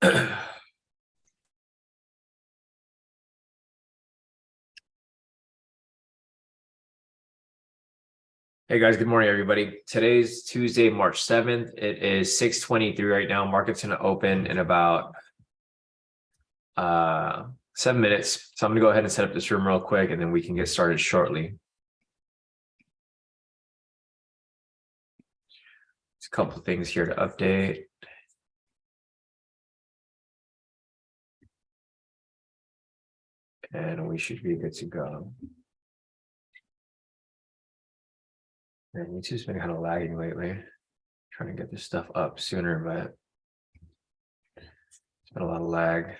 Hey guys, good morning, everybody. Today's Tuesday, March 7th. It is 6:23 right now. Market's going to open in about 7 minutes. So I'm going to go ahead and set up this room real quick, and then we can get started shortly. There's a couple of things here to update. And we should be good to go. And YouTube's been kind of lagging lately. Trying to get this stuff up sooner, but it's been a lot of lag.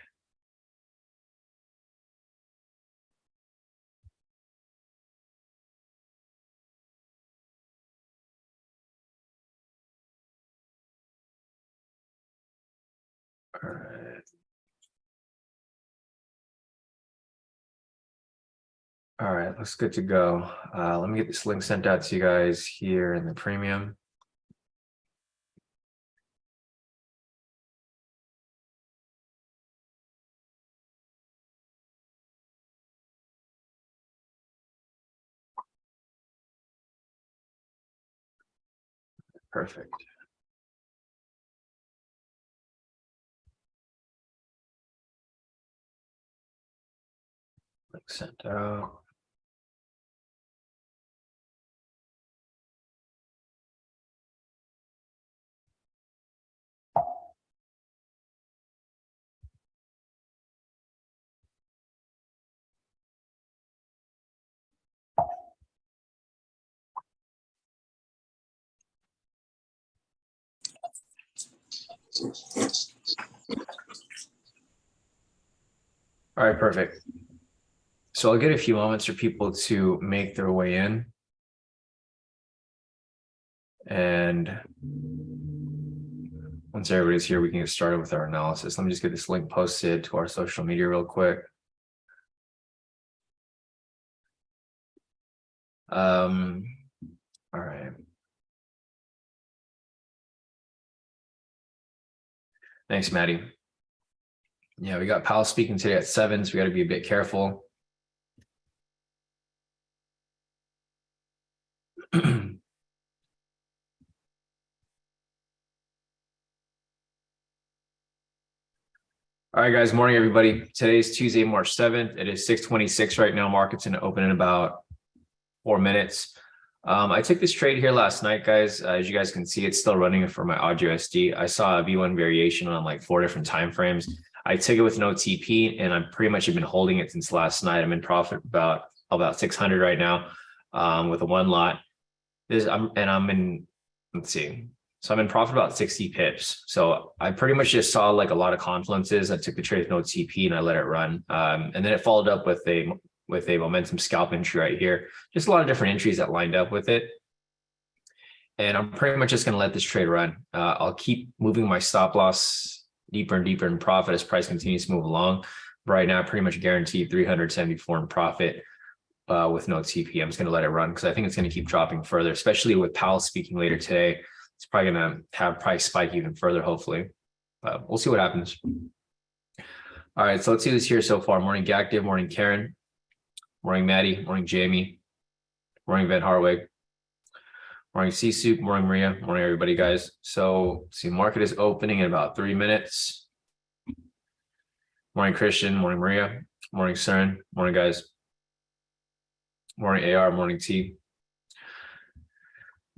All right. All right, looks good to go. Let me get this link sent out to you guys here in the premium. Perfect. Link sent out. All right, perfect. So I'll get a few moments for people to make their way in. And once everybody's here, we can get started with our analysis. Let me just get this link posted to our social media real quick. All right. Thanks, Maddie. Yeah, we got Powell speaking today at 7, so we got to be a bit careful. All right, guys. Morning, everybody. Today's Tuesday, March 7th. It is 6:26 right now. Market's going to open in about 4 minutes. I took this trade here last night, guys. As you guys can see, it's still running for my USD. I saw a V1 variation on like 4 different time frames. I took it with no TP, and I'm pretty much have been holding it since last night. I'm in profit about 600 right now, with a 1 lot. I'm in. Let's see. So I'm in profit about 60 pips. So I pretty much just saw like a lot of confluences. I took the trade with no TP and I let it run. And then it followed up with a momentum scalp entry right here. Just a lot of different entries that lined up with it. And I'm pretty much just going to let this trade run. I'll keep moving my stop loss deeper and deeper in profit as price continues to move along. Right now, pretty much guaranteed 374 in profit with no TP. I'm just going to let it run because I think it's going to keep dropping further, especially with Powell speaking later today. It's probably going to have price spike even further, hopefully. We'll see what happens. All right, so let's see this here so far. Morning, Gactive. Morning, Karen. Morning, Maddie. Morning, Jamie. Morning, Van Harweg. Morning, C-Soup. Morning, Maria. Morning, everybody, guys. So, see, market is opening in about 3 minutes. Morning, Christian. Morning, Maria. Morning, Cern. Morning, guys. Morning, AR. Morning, T.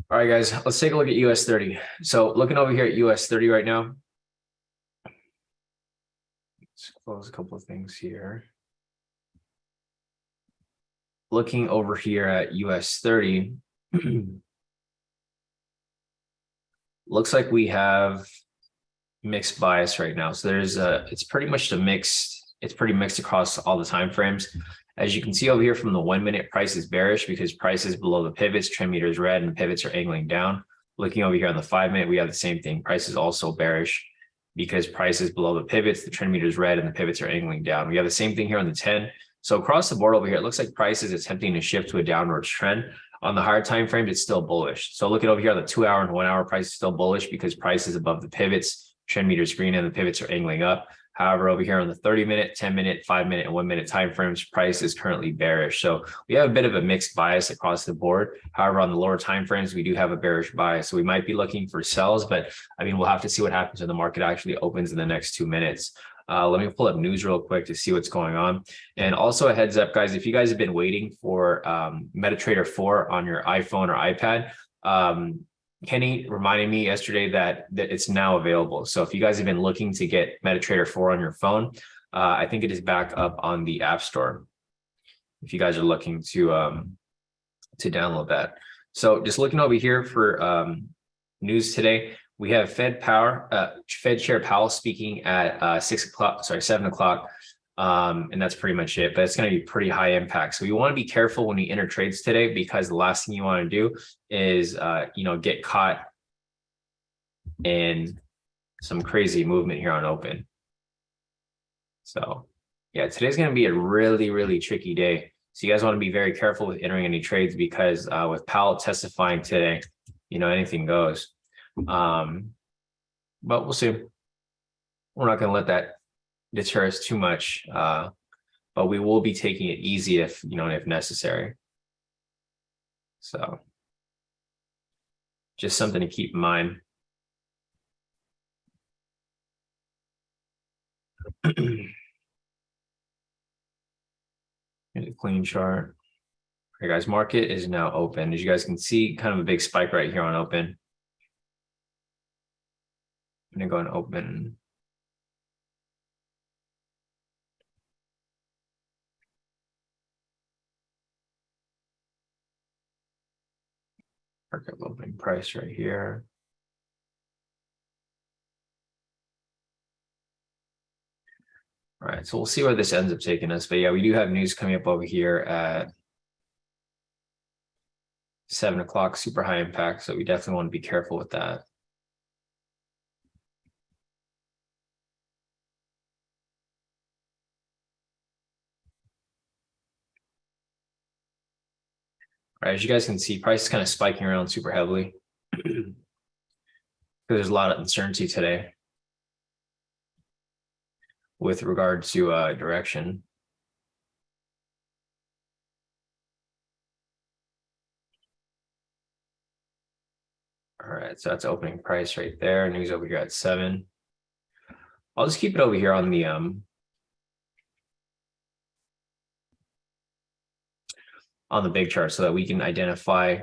All right, guys, let's take a look at US30. So looking over here at US30 right now. Let's close a couple of things here. Looking over here at US30, looks like we have mixed bias right now. So it's pretty much it's pretty mixed across all the time frames. As you can see over here from the 1 minute, price is bearish because price is below the pivots, trend meter is red, and pivots are angling down. Looking over here on the 5 minute, we have the same thing. Price is also bearish because price is below the pivots, the trend meter is red, and the pivots are angling down. We have the same thing here on the 10. So across the board over here, it looks like price is attempting to shift to a downwards trend. On the higher time frames, it's still bullish. So looking over here on the 2 hour and 1 hour, price is still bullish because price is above the pivots. trend meter is green and the pivots are angling up. However, over here on the 30-minute, 10-minute, 5-minute, and 1-minute timeframes, price is currently bearish. So we have a bit of a mixed bias across the board. However, on the lower timeframes, we do have a bearish bias. So we might be looking for sells, but I mean, we'll have to see what happens when the market actually opens in the next 2 minutes. Let me pull up news real quick to see what's going on. And also a heads up, guys, if you guys have been waiting for MetaTrader 4 on your iPhone or iPad, Kenny reminded me yesterday that it's now available. So if you guys have been looking to get MetaTrader 4 on your phone, I think it is back up on the App Store. If you guys are looking to download that. So just looking over here for news today, we have Fed Chair Powell speaking at 7 o'clock. And that's pretty much it, but it's going to be pretty high impact. So we want to be careful when we enter trades today, because the last thing you want to do is, get caught in some crazy movement here on open. So yeah, today's going to be a really, really tricky day. So you guys want to be very careful with entering any trades, because with Powell testifying today, anything goes. But we'll see. We're not going to let that deter us too much, but we will be taking it easy if necessary. So just something to keep in mind. A clean chart. All right, guys, market is now open. As you guys can see, kind of a big spike right here on open. I'm gonna go and open. Market opening price right here. All right, so we'll see where this ends up taking us. But yeah, we do have news coming up over here at 7 o'clock, super high impact. So we definitely want to be careful with that. All right, as you guys can see, price is kind of spiking around super heavily because there's a lot of uncertainty today with regard to direction. All right, so that's opening price right there. News over here at 7. I'll just keep it over here on the big chart so that we can identify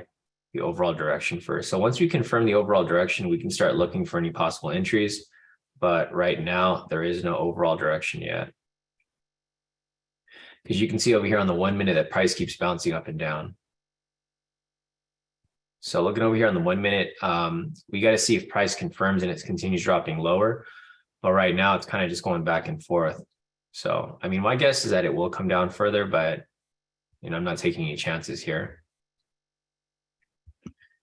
the overall direction first. So once we confirm the overall direction, we can start looking for any possible entries. But right now, there is no overall direction yet. Because you can see over here on the 1 minute that price keeps bouncing up and down. So looking over here on the 1 minute, we got to see if price confirms and it continues dropping lower. But right now, it's kind of just going back and forth. So, I mean, my guess is that it will come down further, but I'm not taking any chances here.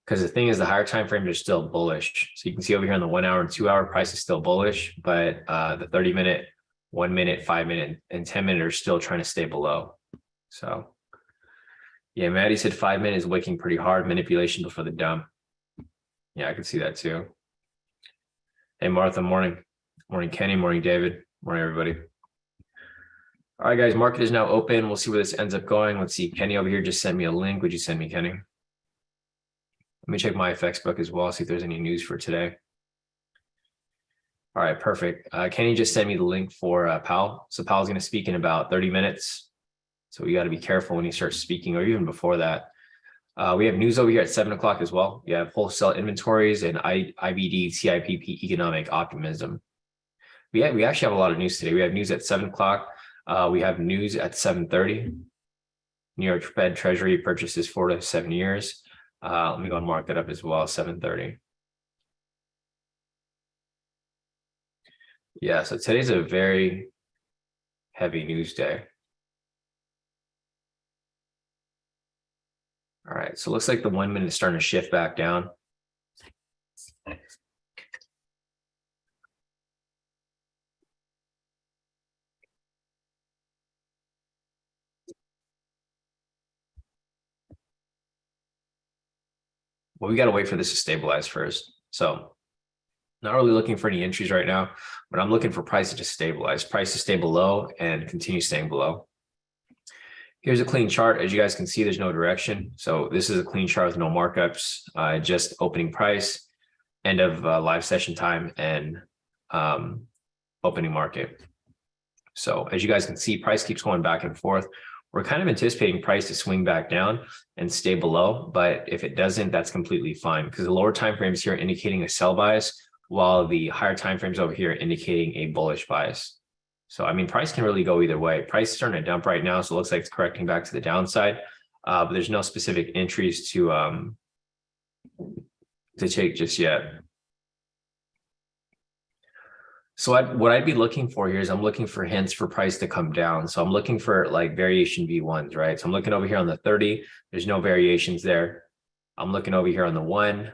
Because the thing is, the higher time frames are still bullish. So you can see over here on the 1 hour and 2 hour price is still bullish, but the 30-minute, 1 minute, 5 minute, and 10-minute are still trying to stay below. So yeah, Maddie said 5 minutes is wicking pretty hard, manipulation before the dump. Yeah, I can see that too. Hey, Martha, morning. Morning, Kenny. Morning, David. Morning, everybody. All right, guys, market is now open. We'll see where this ends up going. Let's see. Kenny over here just sent me a link. Would you send me, Kenny? Let me check my FX book as well, see if there's any news for today. All right, perfect. Kenny just sent me the link for Powell. So Powell's going to speak in about 30 minutes. So we got to be careful when he starts speaking, or even before that. We have news over here at 7 o'clock as well. We have wholesale inventories and IBD, CIPP, economic optimism. We actually have a lot of news today. We have news at 7 o'clock. We have news at 7:30. New York Fed Treasury purchases 4 to 7 years. Let me go and mark that up as well, 7:30. Yeah, so today's a very heavy news day. All right, so it looks like the 1 minute is starting to shift back down. Well, we got to wait for this to stabilize first. So Not really looking for any entries right now, but I'm looking for price to just stabilize, price to stay below and continue staying below. Here's a clean chart. As you guys can see, there's no direction. So this is a clean chart with no markups, just opening price, end of live session time, and opening market. So as you guys can see, price keeps going back and forth. We're kind of anticipating price to swing back down and stay below, but if it doesn't, that's completely fine because the lower time frames here are indicating a sell bias, while the higher time frames over here are indicating a bullish bias. So, I mean, price can really go either way. Price is starting to dump right now, so it looks like it's correcting back to the downside, but there's no specific entries to take just yet. So what I'd be looking for here is I'm looking for hints for price to come down. So I'm looking for like variation V1s, right? So I'm looking over here on the 30. There's no variations there. I'm looking over here on the 1.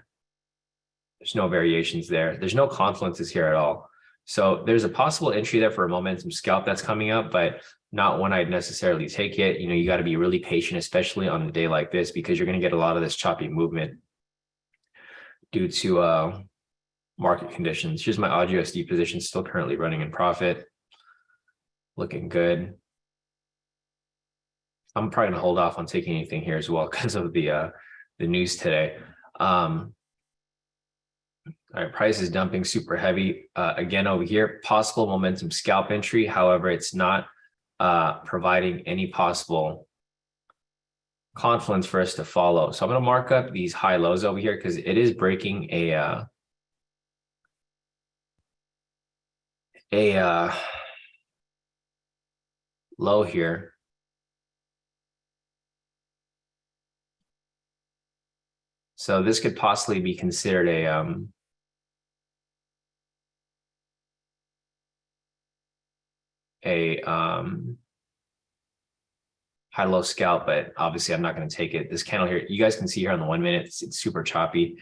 There's no variations there. There's no confluences here at all. So there's a possible entry there for a momentum scalp that's coming up, but not one I'd necessarily take it. You know, you got to be really patient, especially on a day like this, because you're going to get a lot of this choppy movement due to market conditions. Here's my odd USD position, still currently running in profit, looking good. I'm probably gonna hold off on taking anything here as well because of the news today. All right, price is dumping super heavy. Again, over here, possible momentum scalp entry. However, it's not providing any possible confluence for us to follow. So I'm gonna mark up these high lows over here because it is breaking a low here. So this could possibly be considered a high-low scalp, but obviously I'm not going to take it. This candle here, you guys can see here on the 1 minute, it's super choppy.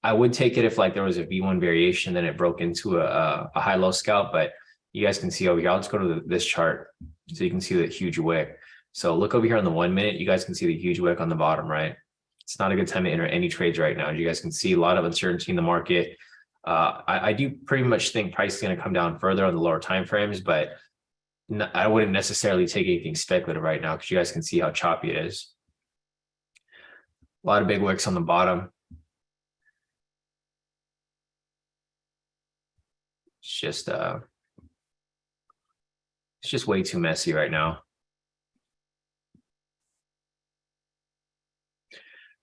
I would take it if like there was a V1 variation, then it broke into a high-low scalp, but you guys can see over here, I'll just go to this chart so you can see the huge wick. So look over here on the 1 minute, you guys can see the huge wick on the bottom, right? It's not a good time to enter any trades right now. As you guys can see, a lot of uncertainty in the market. I do pretty much think price is going to come down further on the lower time frames, but I wouldn't necessarily take anything speculative right now because you guys can see how choppy it is. A lot of big wicks on the bottom. It's just way too messy right now.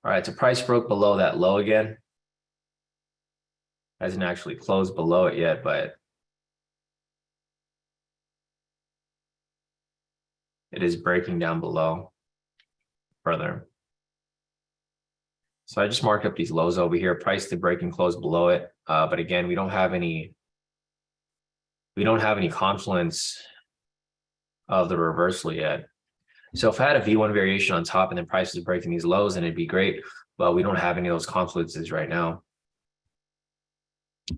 All right, so price broke below that low again. Hasn't actually closed below it yet, but it is breaking down below further. So I just marked up these lows over here, price to break and close below it. But again, we don't have any confluence of the reversal yet. So if I had a V1 variation on top and then price is breaking these lows, then it'd be great. But we don't have any of those confluences right now.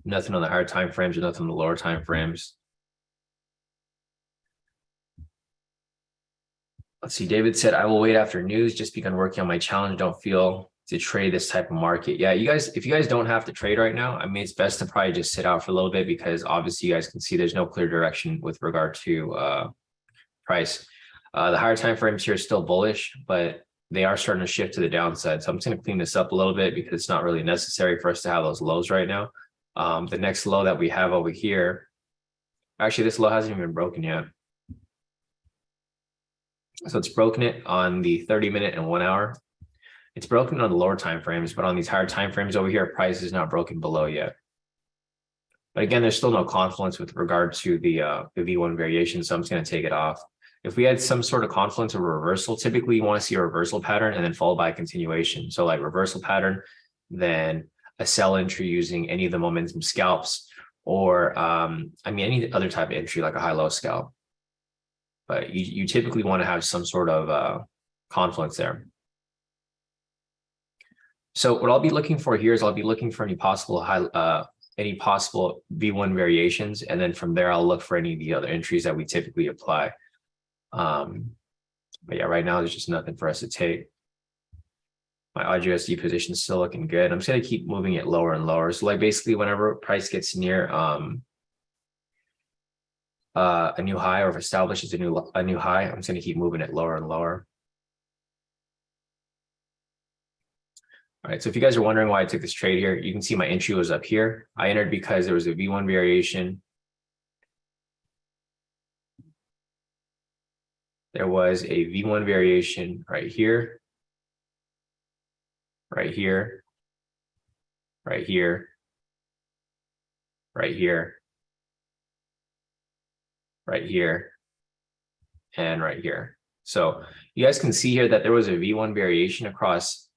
Nothing on the higher time frames or nothing on the lower time frames. Let's see. David said, I will wait after news, just begun working on my challenge. Don't feel to trade this type of market. Yeah, you guys, if you guys don't have to trade right now, I mean, it's best to probably just sit out for a little bit because obviously you guys can see there's no clear direction with regard to price. The higher time frames here are still bullish, but they are starting to shift to the downside. So I'm just going to clean this up a little bit because it's not really necessary for us to have those lows right now. The next low that we have over here, actually, this low hasn't even been broken yet. So it's broken it on the 30-minute and 1 hour. It's broken on the lower time frames, but on these higher time frames over here, price is not broken below yet. But again, there's still no confluence with regard to the V1 variation, so I'm just going to take it off. If we had some sort of confluence or reversal, typically you want to see a reversal pattern and then followed by a continuation. So like reversal pattern, then a sell entry using any of the momentum scalps, or I mean, any other type of entry like a high-low scalp. But you typically want to have some sort of confluence there. So what I'll be looking for here is I'll be looking for any possible V1 variations, and then from there I'll look for any of the other entries that we typically apply. But yeah, right now there's just nothing for us to take. My AUD/USD position is still looking good. I'm just going to keep moving it lower and lower. So like basically whenever price gets near a new high, or if establishes a new high, I'm just going to keep moving it lower and lower. All right, so if you guys are wondering why I took this trade here, you can see my entry was up here. I entered because there was a V1 variation. There was a V1 variation right here, right here, right here, right here, right here, and right here. So you guys can see here that there was a V1 variation across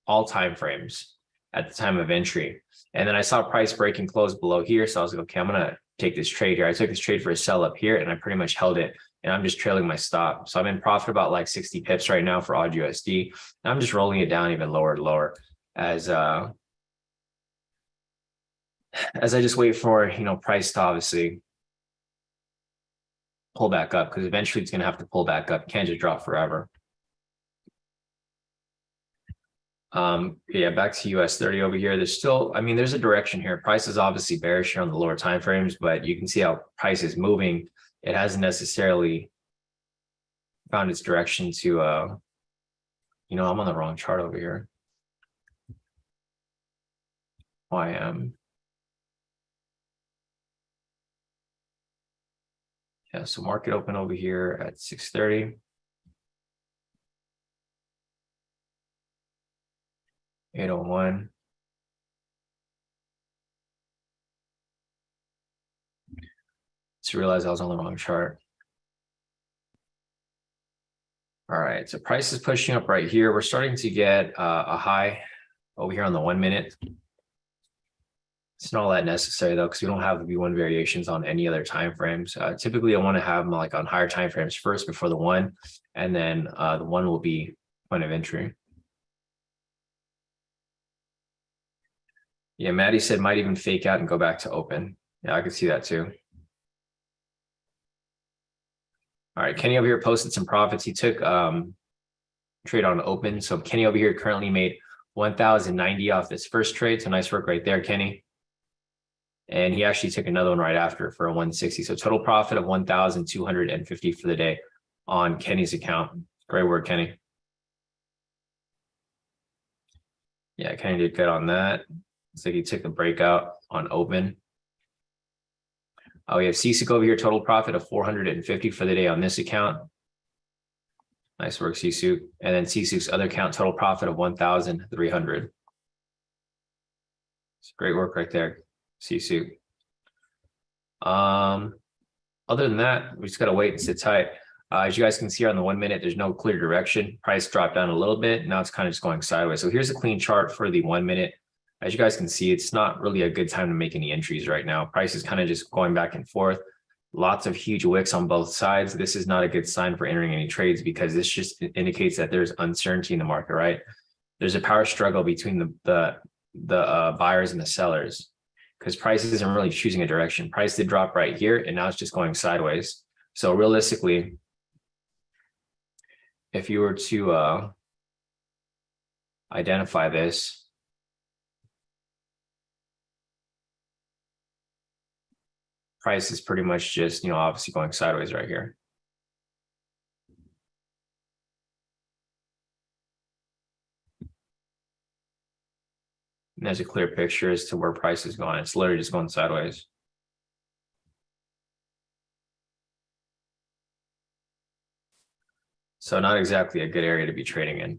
all time frames at the time of entry. And then I saw price break and close below here. So I was like, okay, I'm going to take this trade here. I took this trade for a sell up here and I pretty much held it. And I'm just trailing my stop. So I'm in profit about like 60 pips right now for AUD/USD. And I'm just rolling it down even lower and lower as I just wait for, price to obviously pull back up, because eventually it's going to have to pull back up. Can't just drop forever. Yeah, back to US30 over here. There's still, there's a direction here. Price is obviously bearish here on the lower time frames, but you can see how price is moving. It hasn't necessarily found its direction to, I'm on the wrong chart over here. YM. Yeah, so market open over here at 6:30. 801. Just realized I was on the wrong chart. All right, so price is pushing up right here. We're starting to get a high over here on the 1 minute. It's not all that necessary though, because we don't have the V1 variations on any other time frames. Typically, I want to have them like on higher time frames first before the 1, and then the 1 will be point of entry. Yeah, Maddie said might even fake out and go back to open. Yeah, I could see that too. All right, Kenny over here posted some profits. He took trade on open. So Kenny over here currently made 1,090 off this first trade. So nice work right there, Kenny. And he actually took another one right after for a 160. So total profit of 1,250 for the day on Kenny's account. Great work, Kenny. Yeah, Kenny did good on that. Looks like he took a breakout on open. We have CSUK over here, total profit of 450 for the day on this account. Nice work, CSUK. And then CSUK's other account, total profit of 1,300. It's great work right there, CSUK. Other than that, we just got to wait and sit tight. As you guys can see here on the 1 minute, there's no clear direction. Price dropped down a little bit. Now it's kind of just going sideways. So here's a clean chart for the 1 minute. As you guys can see, it's not really a good time to make any entries right now. Price is kind of just going back and forth. Lots of huge wicks on both sides. This is not a good sign for entering any trades, because this just indicates that there's uncertainty in the market, right? There's a power struggle between the buyers and the sellers, because price isn't really choosing a direction. Price did drop right here, and now it's just going sideways. So realistically, if you were to identify this, price is pretty much just, obviously going sideways right here. And there's a clear picture as to where price is going. It's literally just going sideways. So not exactly a good area to be trading in.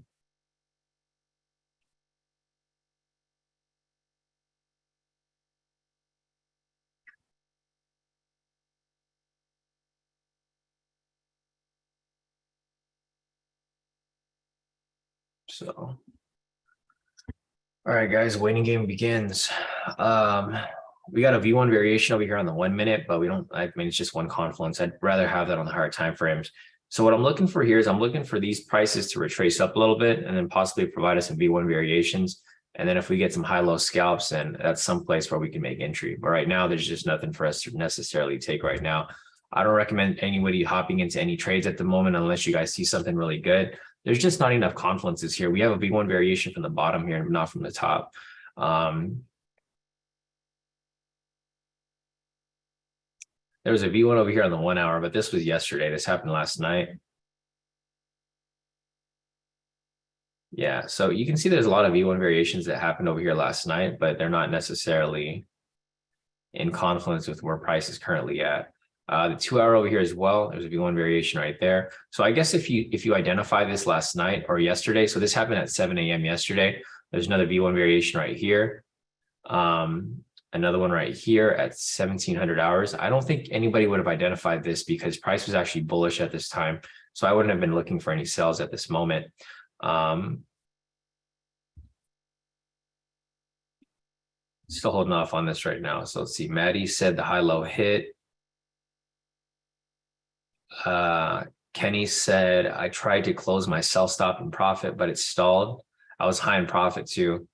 So, all right, guys, waiting game begins. We got a V1 variation over here on the 1 minute, but it's just one confluence. I'd rather have that on the higher time frames. So what I'm looking for here is I'm looking for these prices to retrace up a little bit and then possibly provide us some V1 variations. And then if we get some high-low scalps, then that's some place where we can make entry. But right now, there's just nothing for us to necessarily take right now. I don't recommend anybody hopping into any trades at the moment unless you guys see something really good. there's just not enough confluences here. We have a V1 variation from the bottom here, not from the top. There was a V1 over here on the 1 hour, but this was yesterday. This happened last night. Yeah, so you can see there's a lot of V1 variations that happened over here last night, but they're not necessarily in confluence with where price is currently at. The 2 hour over here as well, there's a V1 variation right there. So I guess if you identify this last night or yesterday, so this happened at 7 a.m. yesterday, there's another V1 variation right here. Another one right here at 1700 hours. I don't think anybody would have identified this because price was actually bullish at this time. So I wouldn't have been looking for any sells at this moment. Still holding off on this right now. So let's see. Maddie said the high-low hit. Kenny said, I tried to close my sell stop in profit, but it stalled. I was high in profit too,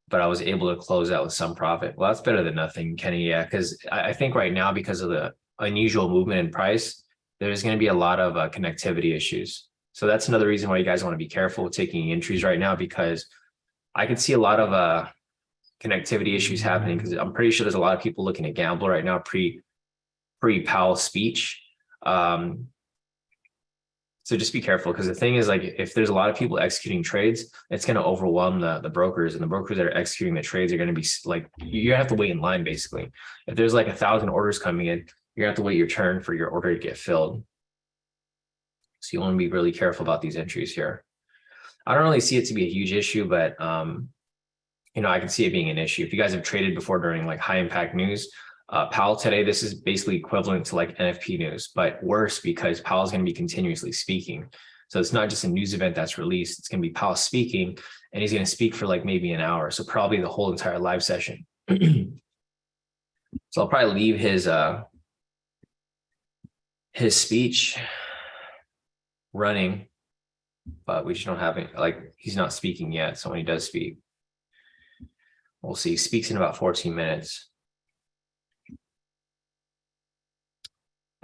but I was able to close out with some profit. Well, that's better than nothing, Kenny. Yeah, because I think right now, because of the unusual movement in price, there's going to be a lot of connectivity issues. So that's another reason why you guys want to be careful with taking entries right now, because I could see a lot of connectivity issues happening, because I'm pretty sure there's a lot of people looking to gamble right now pre-Powell speech. So just be careful, because the thing is, like, if there's a lot of people executing trades, it's going to overwhelm the brokers, and the brokers that are executing the trades are going to be like, you have to wait in line basically. If there's like 1,000 orders coming in, you have to wait your turn for your order to get filled. So you want to be really careful about these entries here. I don't really see it to be a huge issue, but you know, I can see it being an issue. If you guys have traded before during like high impact news, Powell today, this is basically equivalent to like NFP news, but worse, because Powell's going to be continuously speaking. So it's not just a news event that's released. It's going to be Powell speaking, and he's going to speak for like maybe an hour. So probably the whole entire live session. So I'll probably leave his speech running, but we just don't have it. Like, he's not speaking yet. So when he does speak, we'll see. He speaks in about 14 minutes.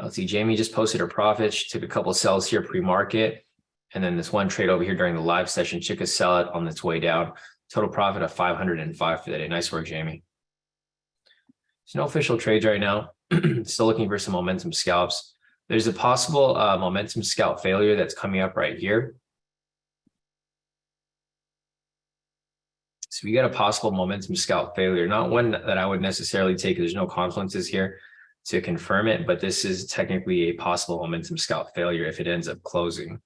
Let's see, Jamie just posted her profits. She took a couple of sells here pre-market. And then this one trade over here during the live session, she could sell it on its way down. Total profit of 505 for the day. Nice work, Jamie. There's no official trades right now. Still looking for some momentum scalps. There's a possible momentum scalp failure that's coming up right here. So we got a possible momentum scalp failure, not one that I would necessarily take. There's no confluences here to confirm it, but this is technically a possible momentum scalp failure if it ends up closing.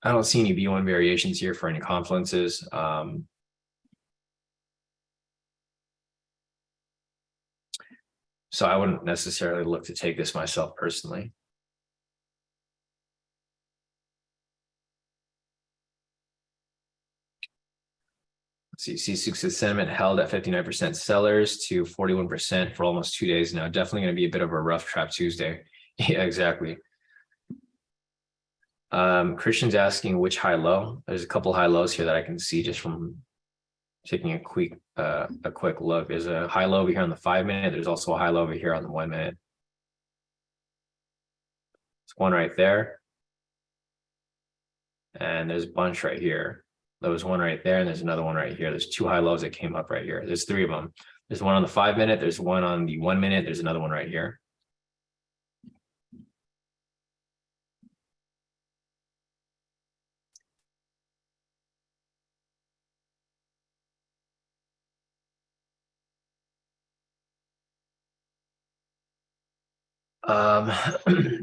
I don't see any V1 variations here for any confluences. So I wouldn't necessarily look to take this myself personally. See, C6's sentiment held at 59% sellers to 41% for almost 2 days now. Definitely going to be a bit of a rough trap Tuesday. Yeah, exactly. Christian's asking which high low. There's a couple high lows here that I can see just from taking a quick look. There's a high low over here on the 5 minute. There's also a high low over here on the 1 minute. There's one right there. And there's a bunch right here. There was one right there, and there's another one right here. There's two high lows that came up right here. There's three of them. There's one on the 5 minute. There's one on the 1 minute. There's another one right here. All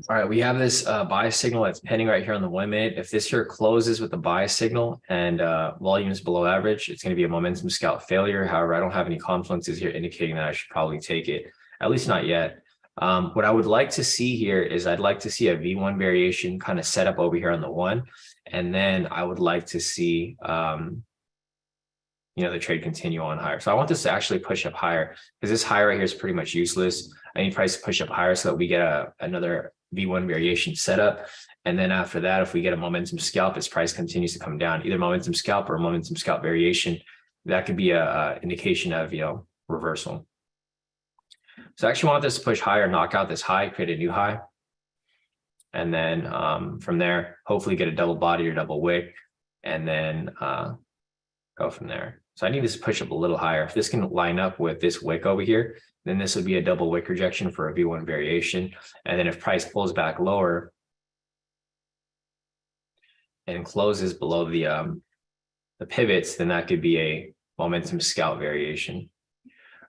right, we have this buy signal that's pending right here on the 1 minute. If this here closes with the buy signal and volume is below average, it's going to be a momentum scalp failure. However, I don't have any confluences here indicating that I should probably take it, at least not yet. What I would like to see here is I'd like to see a V1 variation kind of set up over here on the 1, and then I would like to see the trade continue on higher. So I want this to actually push up higher, because this high right here is pretty much useless. I need price to push up higher so that we get another V1 variation setup. And then after that, if we get a momentum scalp, its price continues to come down, either momentum scalp or a momentum scalp variation, that could be a indication of, reversal. So I actually want this to push higher, knock out this high, create a new high. And then from there, hopefully get a double body or double wick, and then go from there. So I need this to push up a little higher. If this can line up with this wick over here, then this would be a double wick rejection for a V1 variation. And then if price pulls back lower and closes below the pivots, then that could be a momentum scalp variation.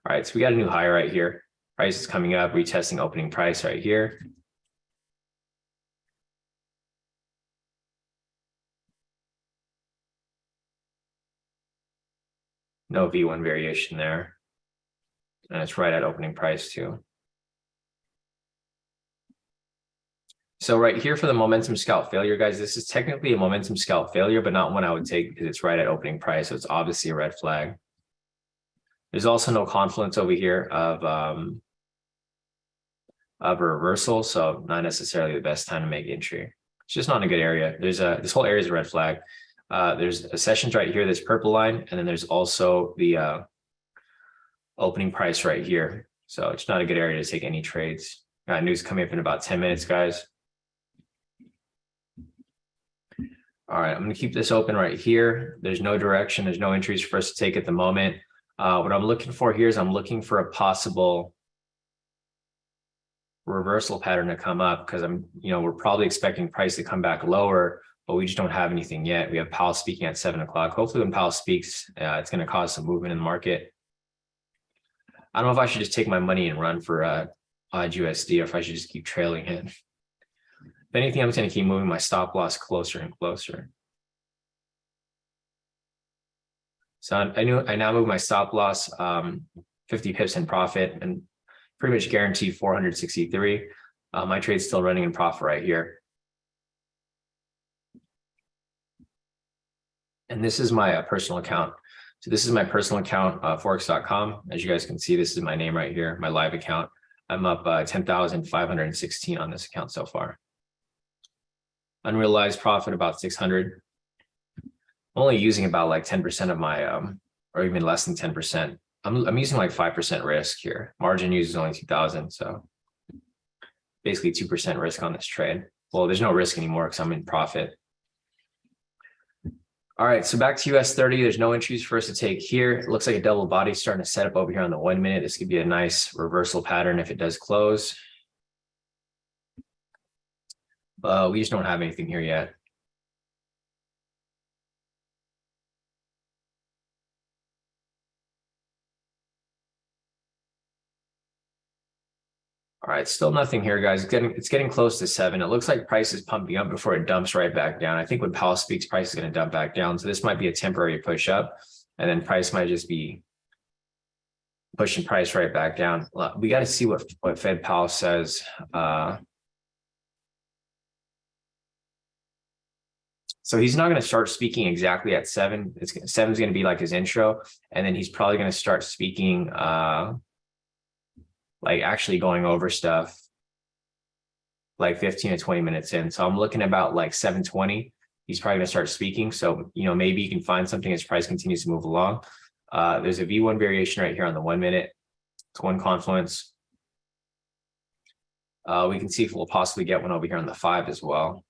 All right, so we got a new high right here. Price is coming up, retesting opening price right here. No V1 variation there. And it's right at opening price too. So right here for the momentum scalp failure, guys, this is technically a momentum scalp failure, but not one I would take because it's right at opening price. So it's obviously a red flag. There's also no confluence over here of a reversal. So not necessarily the best time to make entry. It's just not in a good area. This whole area is a red flag. There's a sessions right here, this purple line, and then there's also the opening price right here. So it's not a good area to take any trades. Got news coming up in about 10 minutes, guys. All right, I'm going to keep this open right here. There's no direction. There's no entries for us to take at the moment. What I'm looking for here is I'm looking for a possible reversal pattern to come up because we're probably expecting price to come back lower, but we just don't have anything yet. We have Powell speaking at 7 o'clock. Hopefully when Powell speaks, it's going to cause some movement in the market. I don't know if I should just take my money and run for odd USD or if I should just keep trailing it. If anything, I'm just going to keep moving my stop loss closer and closer. So I now move my stop loss 50 pips in profit and pretty much guaranteed 463. My trade's still running in profit right here. And this is my personal account. So this is my personal account, Forex.com. As you guys can see, this is my name right here, my live account. I'm up 10,516 on this account so far. Unrealized profit about 600. I'm only using about like 10% of my, or even less than 10%. I'm using like 5% risk here. Margin use is only 2,000, so basically 2% risk on this trade. Well, there's no risk anymore because I'm in profit. All right, so back to US30. There's no entries for us to take here. It looks like a double body starting to set up over here on the 1 minute. This could be a nice reversal pattern if it does close. We just don't have anything here yet. All right, still nothing here, guys. It's getting close to 7. It looks like price is pumping up before it dumps right back down. I think when Powell speaks, price is going to dump back down. So this might be a temporary push up, and then price might just be pushing price right back down. We got to see what Fed Powell says. So he's not going to start speaking exactly at 7. 7 is going to be like his intro, and then he's probably going to start speaking, like actually going over stuff like 15 to 20 minutes in. So I'm looking about like 7:20. He's probably going to start speaking. So, maybe you can find something as price continues to move along. There's a V1 variation right here on the 1 minute. It's one confluence. We can see if we'll possibly get one over here on the 5 as well.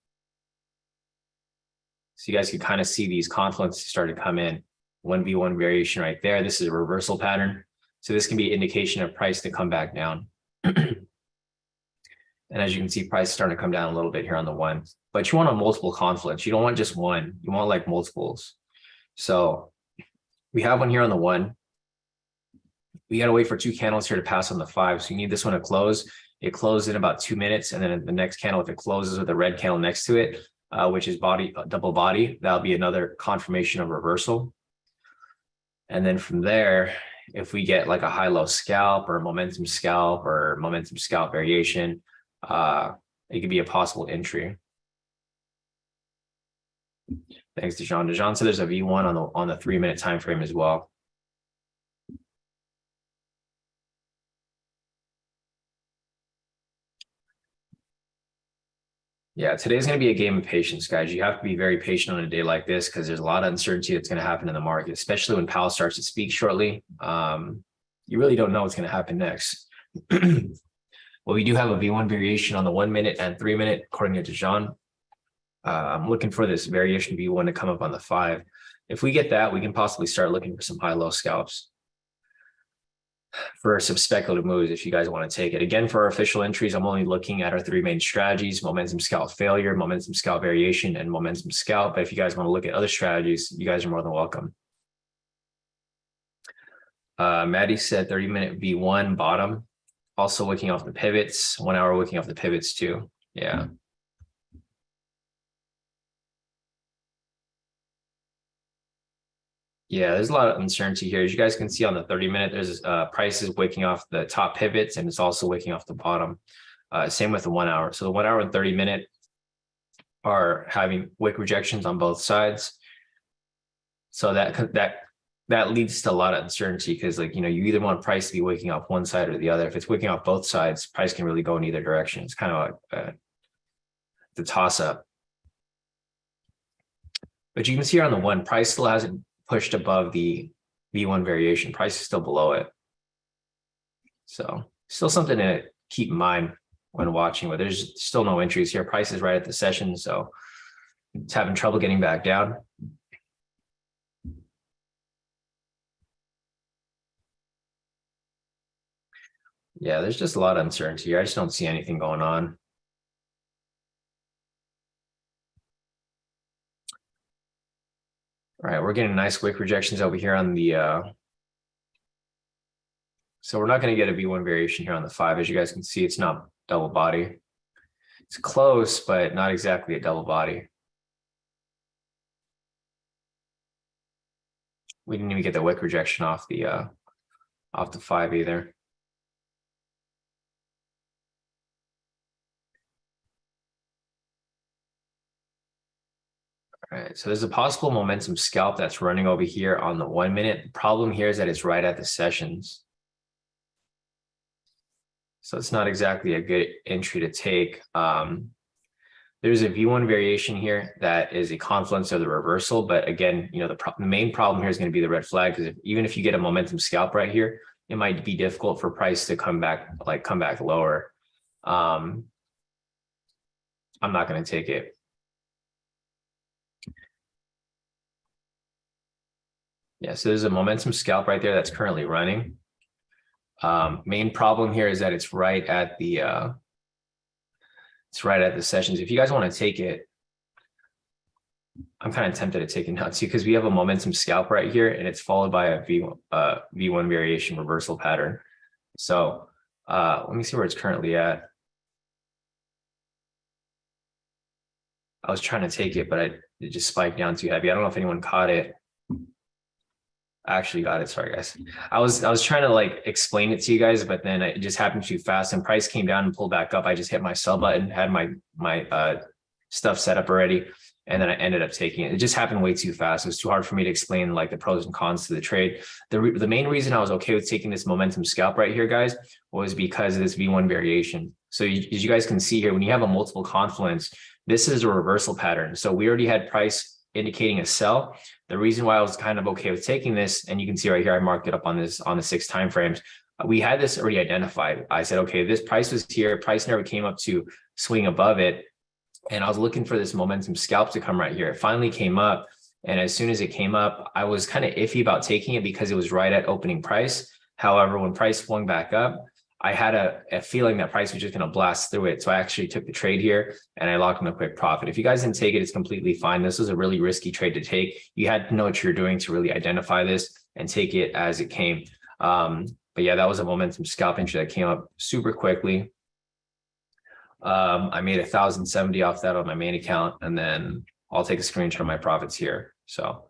So you guys can kind of see these confluences start to come in. 1V1 variation right there. This is a reversal pattern. So this can be an indication of price to come back down. And as you can see, price is starting to come down a little bit here on the 1. But you want a multiple confluence. You don't want just one. You want like multiples. So we have one here on the 1. We got to wait for 2 candles here to pass on the 5. So you need this one to close. It closed in about 2 minutes. And then the next candle, if it closes with a red candle next to it, which is double body, that'll be another confirmation of reversal. And then from there, if we get like a high-low scalp or momentum scalp variation, it could be a possible entry. Thanks, Dejan. Dejan said there's a V1 on the 3-minute time frame as well. Yeah, today's going to be a game of patience, guys. You have to be very patient on a day like this because there's a lot of uncertainty that's going to happen in the market, especially when Powell starts to speak shortly. You really don't know what's going to happen next. When Well, we do have a V1 variation on the 1 minute and 3 minute, according to John. I'm looking for this variation V1 to come up on the 5. If we get that, we can possibly start looking for some high-low scalps for some speculative moves if you guys want to take it. Again, for our official entries, I'm only looking at our 3 main strategies: momentum scalp failure, momentum scalp variation, and momentum scalp. But if you guys want to look at other strategies, you guys are more than welcome. Maddie said 30-minute V1 bottom, also wicking off the pivots, 1 hour wicking off the pivots too. Yeah. Yeah, there's a lot of uncertainty here. As you guys can see on the 30-minute, there's prices wicking off the top pivots, and it's also wicking off the bottom. Same with the 1 hour. So the 1 hour and 30-minute are having wick rejections on both sides. So that leads to a lot of uncertainty, because you either want price to be wicking off one side or the other. If it's wicking off both sides, price can really go in either direction. It's kind of like the toss up. But you can see here on the 1, price still hasn't pushed above the V1 variation. Price is still below it. So still something to keep in mind when watching, but there's still no entries here. Price is right at the session, so it's having trouble getting back down. Yeah, there's just a lot of uncertainty here. I just don't see anything going on. All right, we're getting nice wick rejections over here on the so we're not going to get a V1 variation here on the 5. As you guys can see, it's not double body. It's close, but not exactly a double body. We didn't even get the wick rejection off the 5 either. All right, so there's a possible momentum scalp that's running over here on the 1 minute. The problem here is that it's right at the sessions. So it's not exactly a good entry to take. There's a V1 variation here that is a confluence of the reversal. But again, the main problem here is going to be the red flag, because even if you get a momentum scalp right here, it might be difficult for price to come back lower. I'm not going to take it. Yeah, so there's a momentum scalp right there that's currently running. Main problem here is that it's right at the sessions. If you guys want to take it, I'm kind of tempted to take it now too, because we have a momentum scalp right here, and it's followed by a V1 variation reversal pattern. So let me see where it's currently at. I was trying to take it, but it just spiked down too heavy. I don't know if anyone caught it. I actually got it. Sorry, guys. I was trying to explain it to you guys, but then it just happened too fast, and price came down and pulled back up. I just hit my sell button, had my stuff set up already, and then I ended up taking it. It just happened way too fast. It was too hard for me to explain the pros and cons to the trade. The main reason I was okay with taking this momentum scalp right here, guys, was because of this V1 variation. So as you guys can see here, when you have a multiple confluence, this is a reversal pattern. So we already had price indicating a sell. The reason why I was kind of okay with taking this, and you can see right here, I marked it up on the 6 time frames. We had this already identified. I said, okay, this price was here. Price never came up to swing above it. And I was looking for this momentum scalp to come right here. It finally came up. And as soon as it came up, I was kind of iffy about taking it because it was right at opening price. However, when price swung back up, I had a feeling that price was just going to blast through it. So I actually took the trade here and I locked in a quick profit. If you guys didn't take it, it's completely fine. This was a really risky trade to take. You had to know what you're doing to really identify this and take it as it came. But yeah, that was a momentum scalp entry that came up super quickly. I made 1,070 off that on my main account, and then I'll take a screenshot of my profits here. So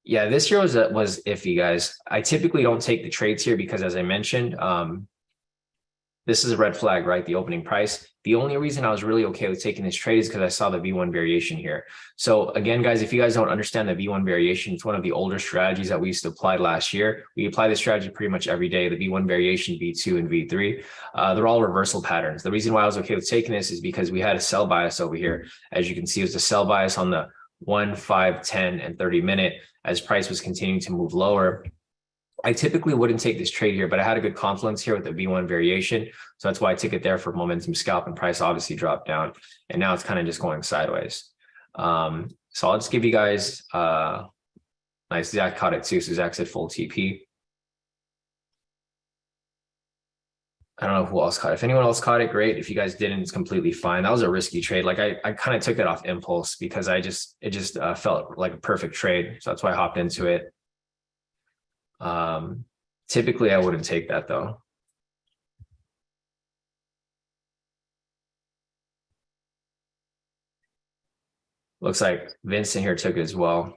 yeah, this year was iffy, guys. I typically don't take the trades here because, as I mentioned, this is a red flag, right? The opening price. The only reason I was really okay with taking this trade is because I saw the V1 variation here. So again, guys, if you guys don't understand the V1 variation, it's one of the older strategies that we used to apply last year. We apply this strategy pretty much every day, the V1 variation, V2, and V3. They're all reversal patterns. The reason why I was okay with taking this is because we had a sell bias over here. As you can see, it was a sell bias on the 1, 5, 10, and 30 minute as price was continuing to move lower. I typically wouldn't take this trade here, but I had a good confluence here with the V1 variation. So that's why I took it there for momentum scalp, and price obviously dropped down. And now it's kind of just going sideways. So I'll just give you guys, nice, Zach caught it too. So Zach said full TP. I don't know who else caught it. If anyone else caught it, great. If you guys didn't, it's completely fine. That was a risky trade. Like I kind of took it off impulse because it just felt like a perfect trade. So that's why I hopped into it. Typically I wouldn't take that though. Looks like Vincent here took it as well.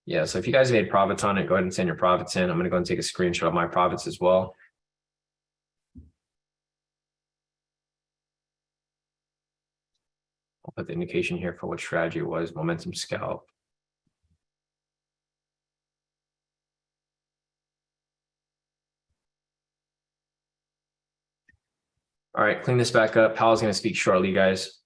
Yeah, so if you guys made profits on it, go ahead and send your profits in. I'm going to go and take a screenshot of my profits as well. I'll put the indication here for what strategy it was, momentum scalp. All right, clean this back up. Powell's going to speak shortly, guys.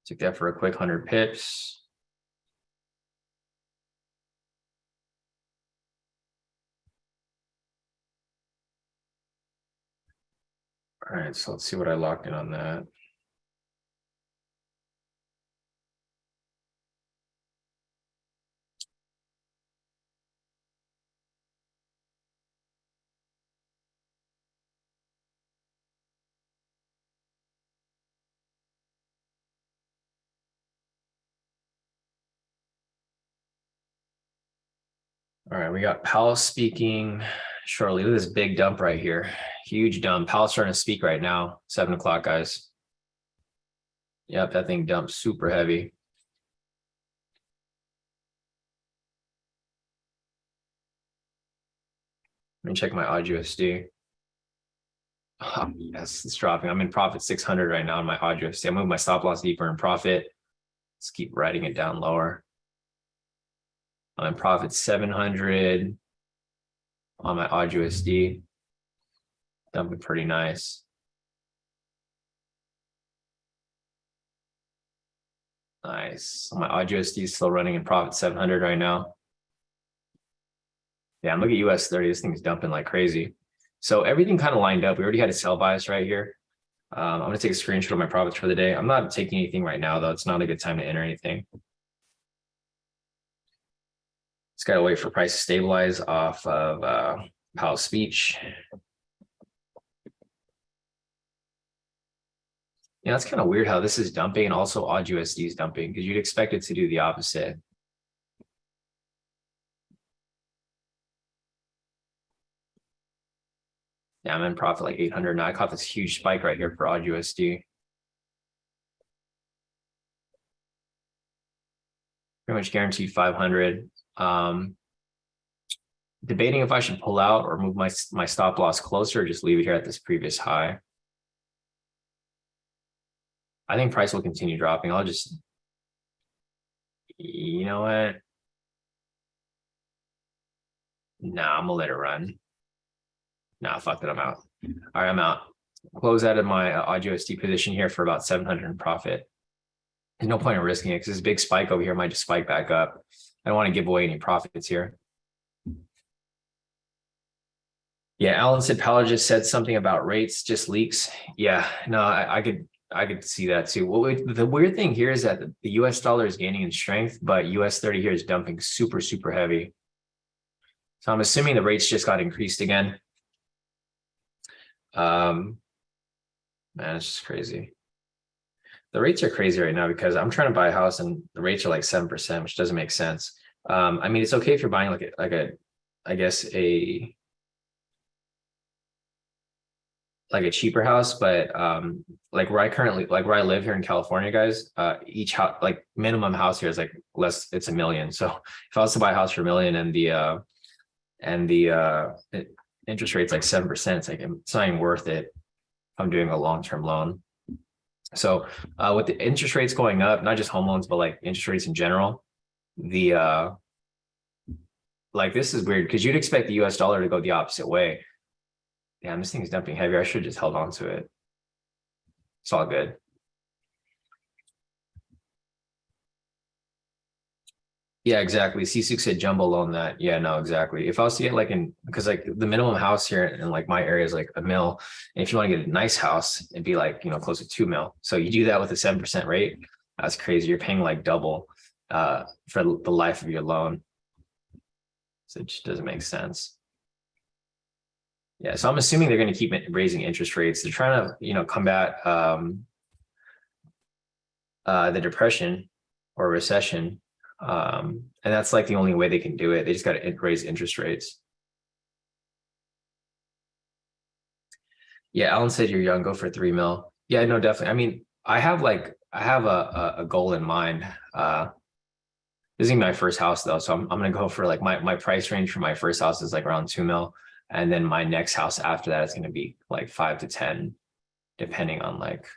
Took that for a quick 100 pips. All right, so let's see what I locked in on that. All right, we got Powell speaking shortly. Look at this big dump right here. Huge dump. Powell's starting to speak right now. 7 o'clock, guys. Yep, that thing dumped super heavy. Let me check my odd USD. Oh, yes, it's dropping. I'm in profit 600 right now on my odd USD. I'm moving my stop loss deeper in profit. Let's keep writing it down lower. I'm in profit 700 on my odd USD. Dumping pretty nice. Nice. My odd USD is still running in profit 700 right now. Yeah, look at US30. This thing's dumping like crazy. So everything kind of lined up. We already had a sell bias right here. I'm going to take a screenshot of my profits for the day. I'm not taking anything right now, though. It's not a good time to enter anything. Just got to wait for price to stabilize off of Powell's speech. Yeah, it's kind of weird how this is dumping and also odd USD is dumping because you'd expect it to do the opposite. Yeah, I'm in profit like 800 now. I caught this huge spike right here for odd USD. Pretty much guaranteed 500. Debating if I should pull out or move my stop loss closer or just leave it here at this previous high. I think price will continue dropping. I'll just, you know what? Nah, I'm gonna let it run. Nah, fuck it, I'm out. All right, I'm out. Close out of my odd USD position here for about 700 in profit. There's no point in risking it because this big spike over here might just spike back up. I don't want to give away any profits here. Yeah, Alan said Powell just said something about rates, just leaks. Yeah, no, I could see that too. Well, the weird thing here is that the US dollar is gaining in strength, but US30 here is dumping super, super heavy. So I'm assuming the rates just got increased again. Man, it's just crazy. The rates are crazy right now because I'm trying to buy a house and the rates are like 7%, which doesn't make sense. I mean, it's okay if you're buying I guess a cheaper house, but like where I live here in California, guys, each house, like minimum house here is like it's $1 million. So if I was to buy a house for $1 million and the interest rate's like 7%, it's like it's not even worth it if I'm doing a long-term loan. So with the interest rates going up, not just home loans, but like interest rates in general, the like this is weird because you'd expect the US dollar to go the opposite way. Damn, this thing is dumping heavier. I should have just held on to it. It's all good. Yeah, exactly. C6 said jumbo loan that. Yeah, no, exactly. If I was to get like because like the minimum house here in like my area is like a mil. And if you want to get a nice house, it'd be like, close to 2 mil. So you do that with a 7% rate. That's crazy. You're paying like double for the life of your loan. So it just doesn't make sense. Yeah. So I'm assuming they're going to keep raising interest rates. They're trying to, combat the depression or recession. And that's like the only way they can do it. They just got to raise interest rates. Yeah, Alan said you're young, go for 3 mil. Yeah, no, definitely. I mean, I have a goal in mind. This is my first house though. So I'm gonna go for like my price range for my first house is like around 2 mil. And then my next house after that is gonna be like 5 to 10, depending on like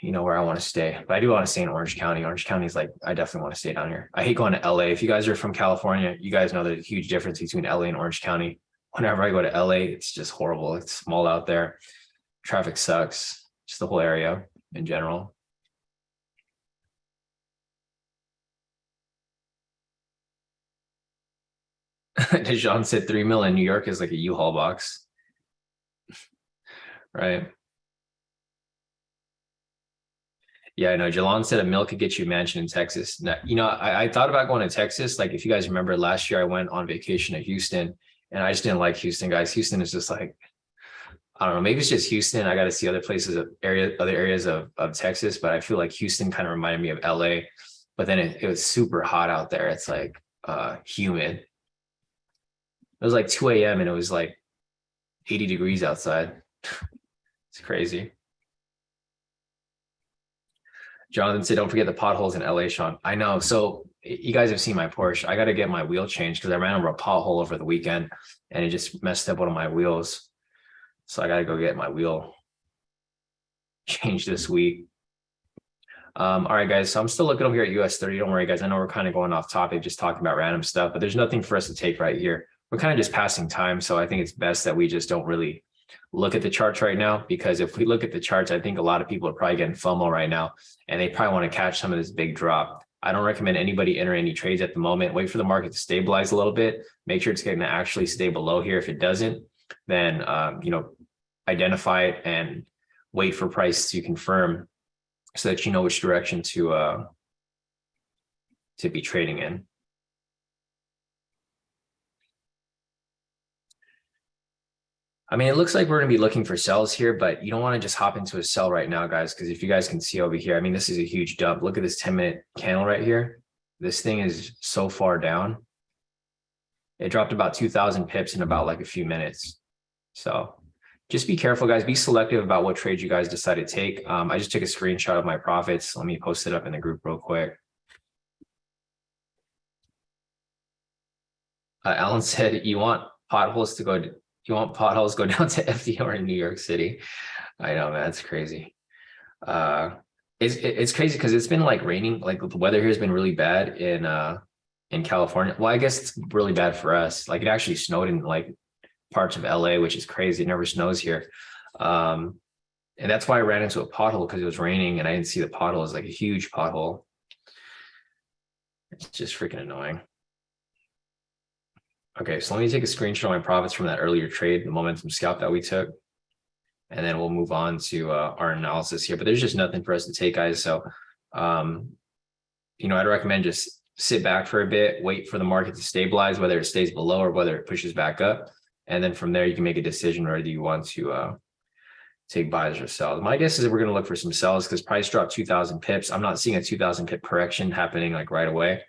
where I want to stay. But I do want to stay in Orange County. Orange County is like, I definitely want to stay down here. I hate going to LA. If you guys are from California, you guys know there's a huge difference between LA and Orange County. Whenever I go to LA, it's just horrible. It's small out there. Traffic sucks. Just the whole area in general. Dejan said 3 mil in New York is like a U-Haul box. Right. Yeah, I know. Jalon said a mil could get you a mansion in Texas. Now, I thought about going to Texas. Like, if you guys remember last year, I went on vacation to Houston and I just didn't like Houston, guys. Houston is just like, I don't know, maybe it's just Houston. I got to see other places other areas of Texas, but I feel like Houston kind of reminded me of LA. But then it was super hot out there. It's like humid. It was like 2 a.m. and it was like 80 degrees outside. It's crazy. Jonathan said, don't forget the potholes in LA, Sean. I know. So you guys have seen my Porsche. I got to get my wheel changed because I ran over a pothole over the weekend and it just messed up one of my wheels. So I got to go get my wheel changed this week. All right, guys. So I'm still looking over here at US30. Don't worry, guys. I know we're kind of going off topic, just talking about random stuff, but there's nothing for us to take right here. We're kind of just passing time. So I think it's best that we just don't really look at the charts right now, because if we look at the charts, I think a lot of people are probably getting FOMO right now and they probably want to catch some of this big drop. I don't recommend anybody enter any trades at the moment. Wait for the market to stabilize a little bit. Make sure it's going to actually stay below here. If it doesn't, then identify it and wait for price to confirm so that you know which direction to be trading in. I mean, it looks like we're going to be looking for sells here, but you don't want to just hop into a sell right now, guys, because if you guys can see over here, I mean, this is a huge dump. Look at this 10-minute candle right here. This thing is so far down. It dropped about 2,000 pips in about like a few minutes. So just be careful, guys. Be selective about what trades you guys decide to take. I just took a screenshot of my profits. Let me post it up in the group real quick. Alan said, you want potholes go down to FDR in New York City? I know, man, it's crazy. It's crazy because it's been like raining. Like the weather here has been really bad in California. Well, I guess it's really bad for us. Like it actually snowed in like parts of LA, which is crazy. It never snows here. And that's why I ran into a pothole, because it was raining and I didn't see the pothole. It's like a huge pothole. It's just freaking annoying. Okay, so let me take a screenshot of my profits from that earlier trade, the momentum scalp that we took. And then we'll move on to our analysis here. But there's just nothing for us to take, guys. So, I'd recommend just sit back for a bit, wait for the market to stabilize, whether it stays below or whether it pushes back up. And then from there, you can make a decision whether you want to take buys or sells. My guess is that we're going to look for some sells because price dropped 2,000 pips. I'm not seeing a 2,000 pip correction happening like right away.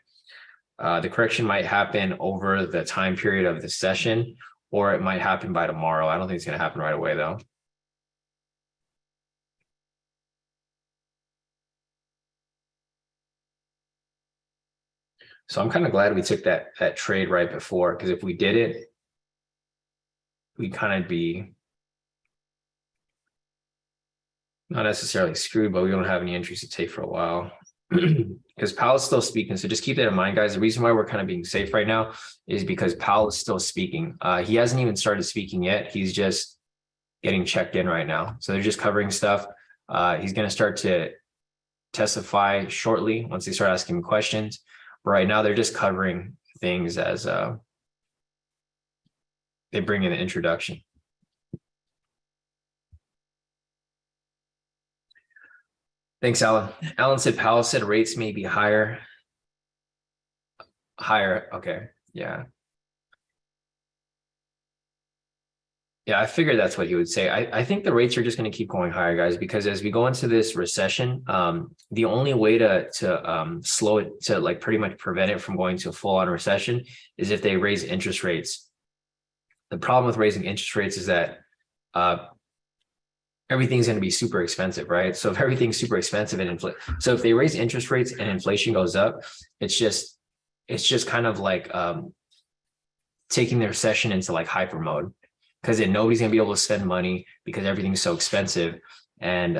The correction might happen over the time period of the session, or it might happen by tomorrow. I don't think it's going to happen right away, though. So I'm kind of glad we took that trade right before, because if we did it, we'd kind of be not necessarily screwed, but we don't have any entries to take for a while. Because Powell is still speaking. So just keep that in mind, guys. The reason why we're kind of being safe right now is because Powell is still speaking. He hasn't even started speaking yet. He's just getting checked in right now. So they're just covering stuff. He's going to start to testify shortly once they start asking me questions. But right now they're just covering things as they bring in the introduction. Thanks, Alan. Alan said Powell said rates may be higher. Okay. Yeah. Yeah, I figured that's what he would say. I think the rates are just going to keep going higher, guys, because as we go into this recession, the only way to slow it, to like pretty much prevent it from going to a full-on recession is if they raise interest rates. The problem with raising interest rates is that everything's going to be super expensive, right? So if everything's super expensive and so if they raise interest rates and inflation goes up, it's just kind of like taking the recession into like hyper mode, because then nobody's going to be able to spend money because everything's so expensive, and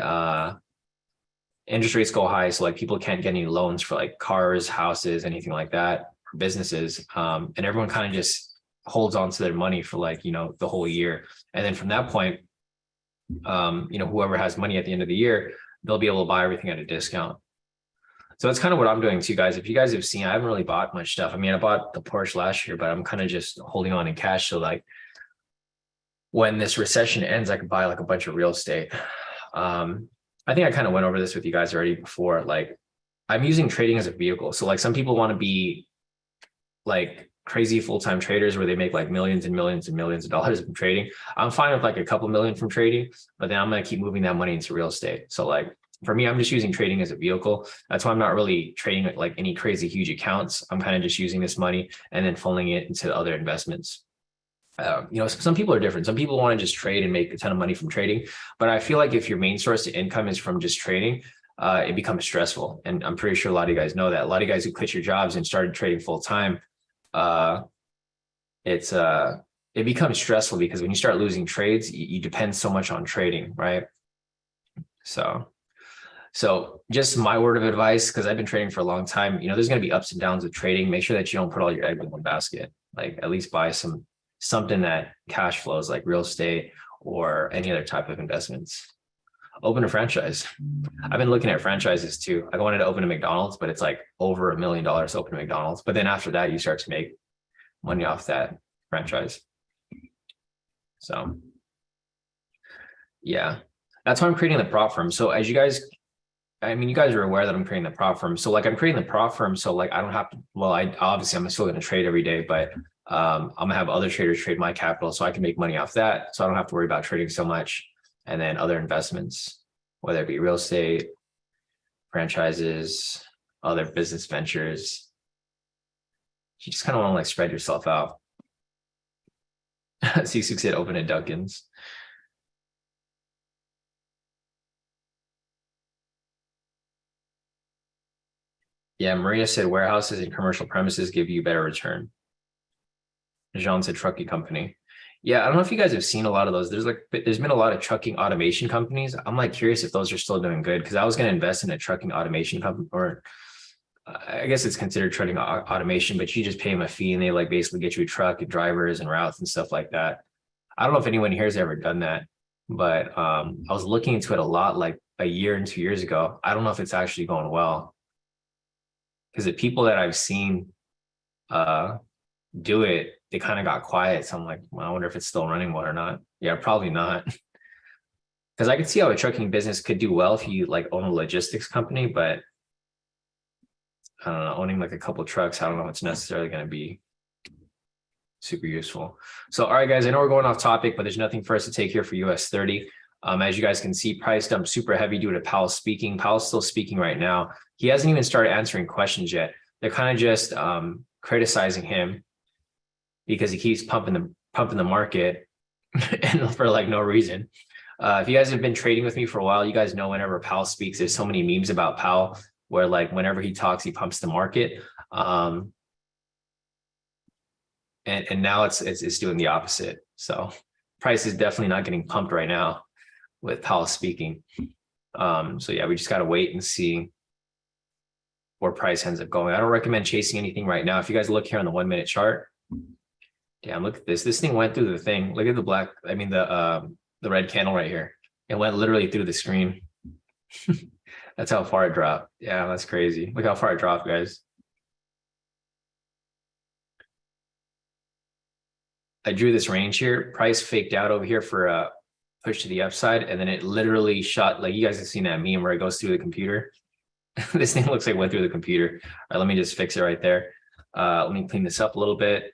interest rates go high, so like people can't get any loans for like cars, houses, anything like that, or businesses, and everyone kind of just holds on to their money for like, you know, the whole year. And then from that point, you know, whoever has money at the end of the year, they'll be able to buy everything at a discount. So that's kind of what I'm doing too, guys. If you guys have seen, I haven't really bought much stuff. I mean, I bought the Porsche last year, but I'm kind of just holding on in cash. So like when this recession ends, I could buy like a bunch of real estate. I think I kind of went over this with you guys already before. Like, I'm using trading as a vehicle. So like some people want to be like crazy full-time traders where they make like millions and millions and millions of dollars from trading. I'm fine with like a couple million from trading, but then I'm going to keep moving that money into real estate. So like for me, I'm just using trading as a vehicle. That's why I'm not really trading like any crazy huge accounts. I'm kind of just using this money and then funneling it into other investments. You know, some people are different. Some people want to just trade and make a ton of money from trading. But I feel like if your main source of income is from just trading, it becomes stressful. And I'm pretty sure a lot of you guys know that. A lot of you guys who quit your jobs and started trading full time, it becomes stressful because when you start losing trades, you depend so much on trading, right? So just my word of advice, because I've been trading for a long time, you know, there's going to be ups and downs with trading. Make sure that you don't put all your eggs in one basket. Like at least buy something that cash flows, like real estate or any other type of investments. Open a franchise. I've been looking at franchises too. I wanted to open a McDonald's, but it's like over $1 million to open a McDonald's. But then after that, you start to make money off that franchise. So yeah, that's why I'm creating the prop firm. So as you guys, I mean, you guys are aware that I'm creating the prop firm. So like I'm creating the prop firm. So like I don't have to, well, I'm still going to trade every day, but I'm gonna have other traders trade my capital so I can make money off that. So I don't have to worry about trading so much. And then other investments, whether it be real estate, franchises, other business ventures. You just kind of want to like spread yourself out. C6 said open at Dunkin's. Yeah, Maria said warehouses and commercial premises give you better return. Jean said trucking company. Yeah, I don't know if you guys have seen a lot of those. There's been a lot of trucking automation companies. I'm like curious if those are still doing good, because I was going to invest in a trucking automation company, or I guess it's considered trucking automation, but you just pay them a fee and they like basically get you a truck and drivers and routes and stuff like that. I don't know if anyone here has ever done that, but I was looking into it a lot like a year and 2 years ago. I don't know if it's actually going well, because the people that I've seen do it, they kind of got quiet. So I'm like, well, I wonder if it's still running well or not. Yeah, probably not. Because I could see how a trucking business could do well if you like own a logistics company, but I don't know, owning like a couple of trucks, I don't know if it's necessarily going to be super useful. So, all right, guys, I know we're going off topic, but there's nothing for us to take here for US30. As you guys can see, price dumped super heavy due to Powell speaking. Powell's still speaking right now. He hasn't even started answering questions yet. They're kind of just criticizing him because he keeps pumping the market and for like no reason. If you guys have been trading with me for a while, you guys know whenever Powell speaks, there's so many memes about Powell where like whenever he talks, he pumps the market. And now it's doing the opposite. So price is definitely not getting pumped right now with Powell speaking. So yeah, we just got to wait and see where price ends up going. I don't recommend chasing anything right now. If you guys look here on the 1 minute chart, damn, look at this. This thing went through the thing. Look at the the red candle right here. It went literally through the screen. That's how far it dropped. Yeah, that's crazy. Look how far it dropped, guys. I drew this range here. Price faked out over here for a push to the upside, and then it literally shot, like you guys have seen that meme where it goes through the computer. This thing looks like it went through the computer. All right, let me just fix it right there. Let me clean this up a little bit.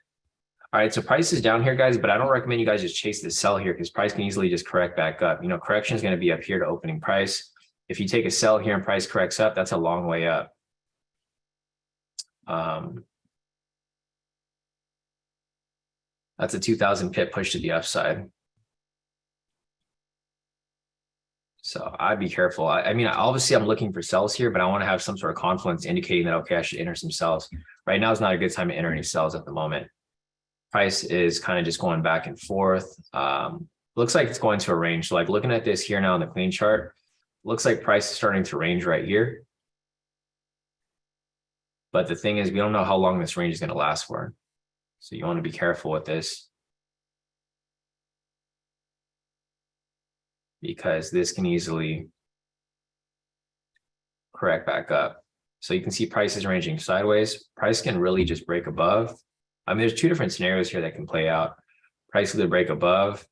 All right, so price is down here, guys, but I don't recommend you guys just chase the sell here because price can easily just correct back up. You know, correction is going to be up here to opening price. If you take a sell here and price corrects up, that's a long way up. That's a 2,000 pip push to the upside. So I'd be careful. I mean, obviously I'm looking for sells here, but I want to have some sort of confluence indicating that, okay, I should enter some sells. Right now is not a good time to enter any sells at the moment. Price is kind of just going back and forth. Looks like it's going to a range. So like looking at this here now on the clean chart, looks like price is starting to range right here. But the thing is, we don't know how long this range is going to last for. So you want to be careful with this, because this can easily correct back up. So you can see prices ranging sideways. Price can really just break above. I mean, there's two different scenarios here that can play out. Price will either break above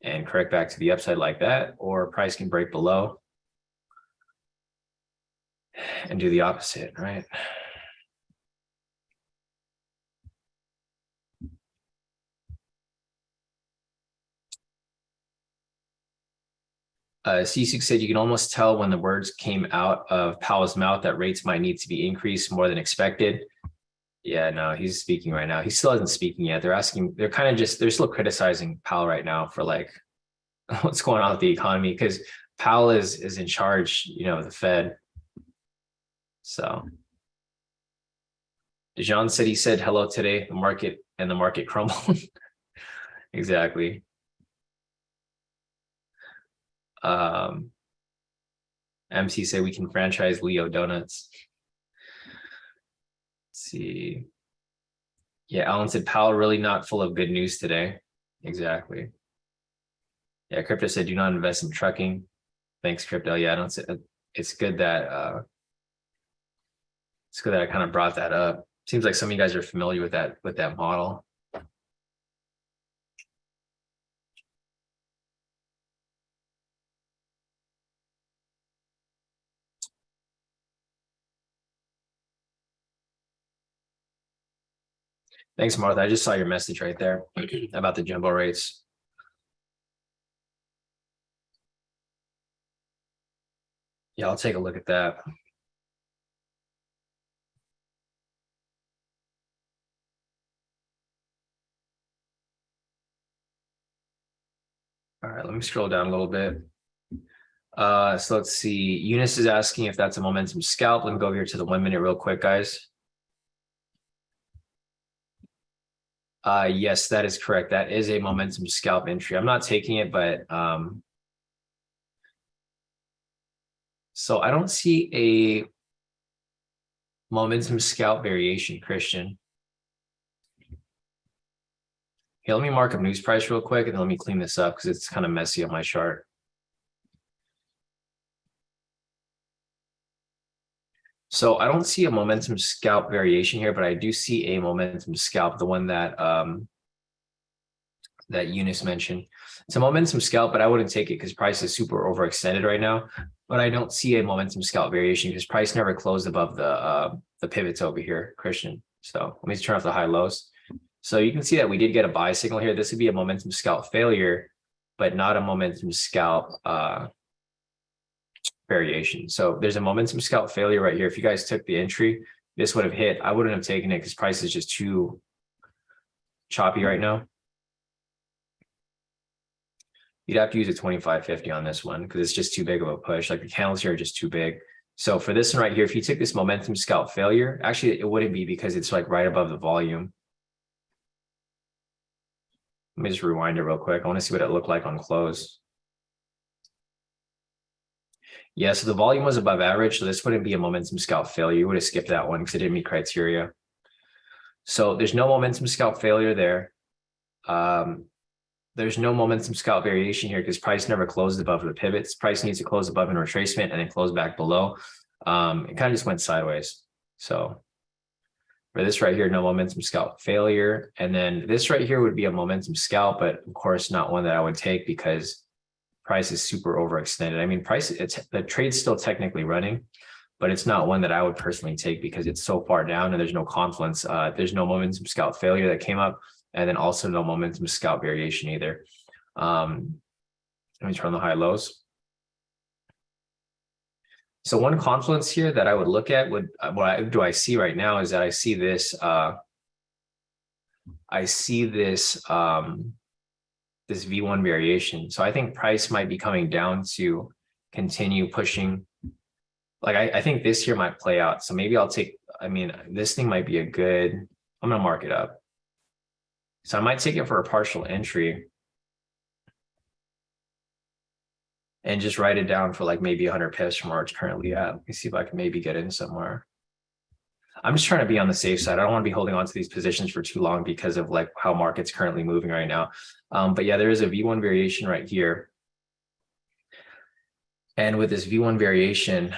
and correct back to the upside like that, or price can break below and do the opposite, right? C6 said you can almost tell when the words came out of Powell's mouth that rates might need to be increased more than expected. Yeah, no, he's speaking right now. He still isn't speaking yet. They're asking, they're kind of just, they're still criticizing Powell right now for like what's going on with the economy, because Powell is in charge, you know, of the Fed. So Dejan said he said hello today, the market crumbled. Exactly. MC say we can franchise Leo Donuts. Let's see. Yeah, Alan said Powell really not full of good news today. Exactly. Yeah, Crypto said do not invest in trucking. Thanks, Crypto. Yeah, I don't say it's good that I kind of brought that up. Seems like some of you guys are familiar with that model. Thanks, Martha. I just saw your message right there about the jumbo rates. Yeah, I'll take a look at that. All right, let me scroll down a little bit. So let's see. Eunice is asking if that's a momentum scalp. Let me go over here to the 1 minute real quick, guys. Yes, that is correct. That is a momentum scalp entry. I'm not taking it, but so I don't see a momentum scalp variation, Christian. Okay, let me mark up news price real quick, and then let me clean this up because it's kind of messy on my chart. So I don't see a momentum scalp variation here, but I do see a momentum scalp, the one that that Eunice mentioned. It's a momentum scalp, but I wouldn't take it because price is super overextended right now. But I don't see a momentum scalp variation because price never closed above the pivots over here, Christian. So let me turn off the high lows. So you can see that we did get a buy signal here. This would be a momentum scalp failure, but not a momentum scalp variation. So there's a momentum scalp failure right here. If you guys took the entry, this would have hit. I wouldn't have taken it because price is just too choppy right now. You'd have to use a 2550 on this one because it's just too big of a push. Like the candles here are just too big. So for this one right here, if you took this momentum scalp failure, actually it wouldn't be because it's like right above the volume. Let me just rewind it real quick. I want to see what it looked like on close. Yeah, so the volume was above average, so this wouldn't be a momentum scalp failure. You would have skipped that one because it didn't meet criteria. So there's no momentum scalp failure there. there's no momentum scalp variation here because price never closed above the pivots. Price needs to close above in retracement and then close back below. It kind of just went sideways. So for this right here, no momentum scalp failure. And then this right here would be a momentum scalp, but of course not one that I would take because price is super overextended. I mean, the trade's still technically running, but it's not one that I would personally take because it's so far down and there's no confluence. There's no momentum scalp failure that came up, and then also no momentum scalp variation either. Let me turn on the high lows. So one confluence here that I would look at would, what do I see right now is that I see this, this V1 variation. So I think price might be coming down to continue pushing. Like I think this here might play out. So maybe I'll take, I mean, this thing might be a good, I'm going to mark it up. So I might take it for a partial entry and just write it down for like maybe 100 pips from where it's currently at. Let me see if I can maybe get in somewhere. I'm just trying to be on the safe side. I don't want to be holding on to these positions for too long because of like how market's currently moving right now. But yeah, there is a V1 variation right here. And with this V1 variation,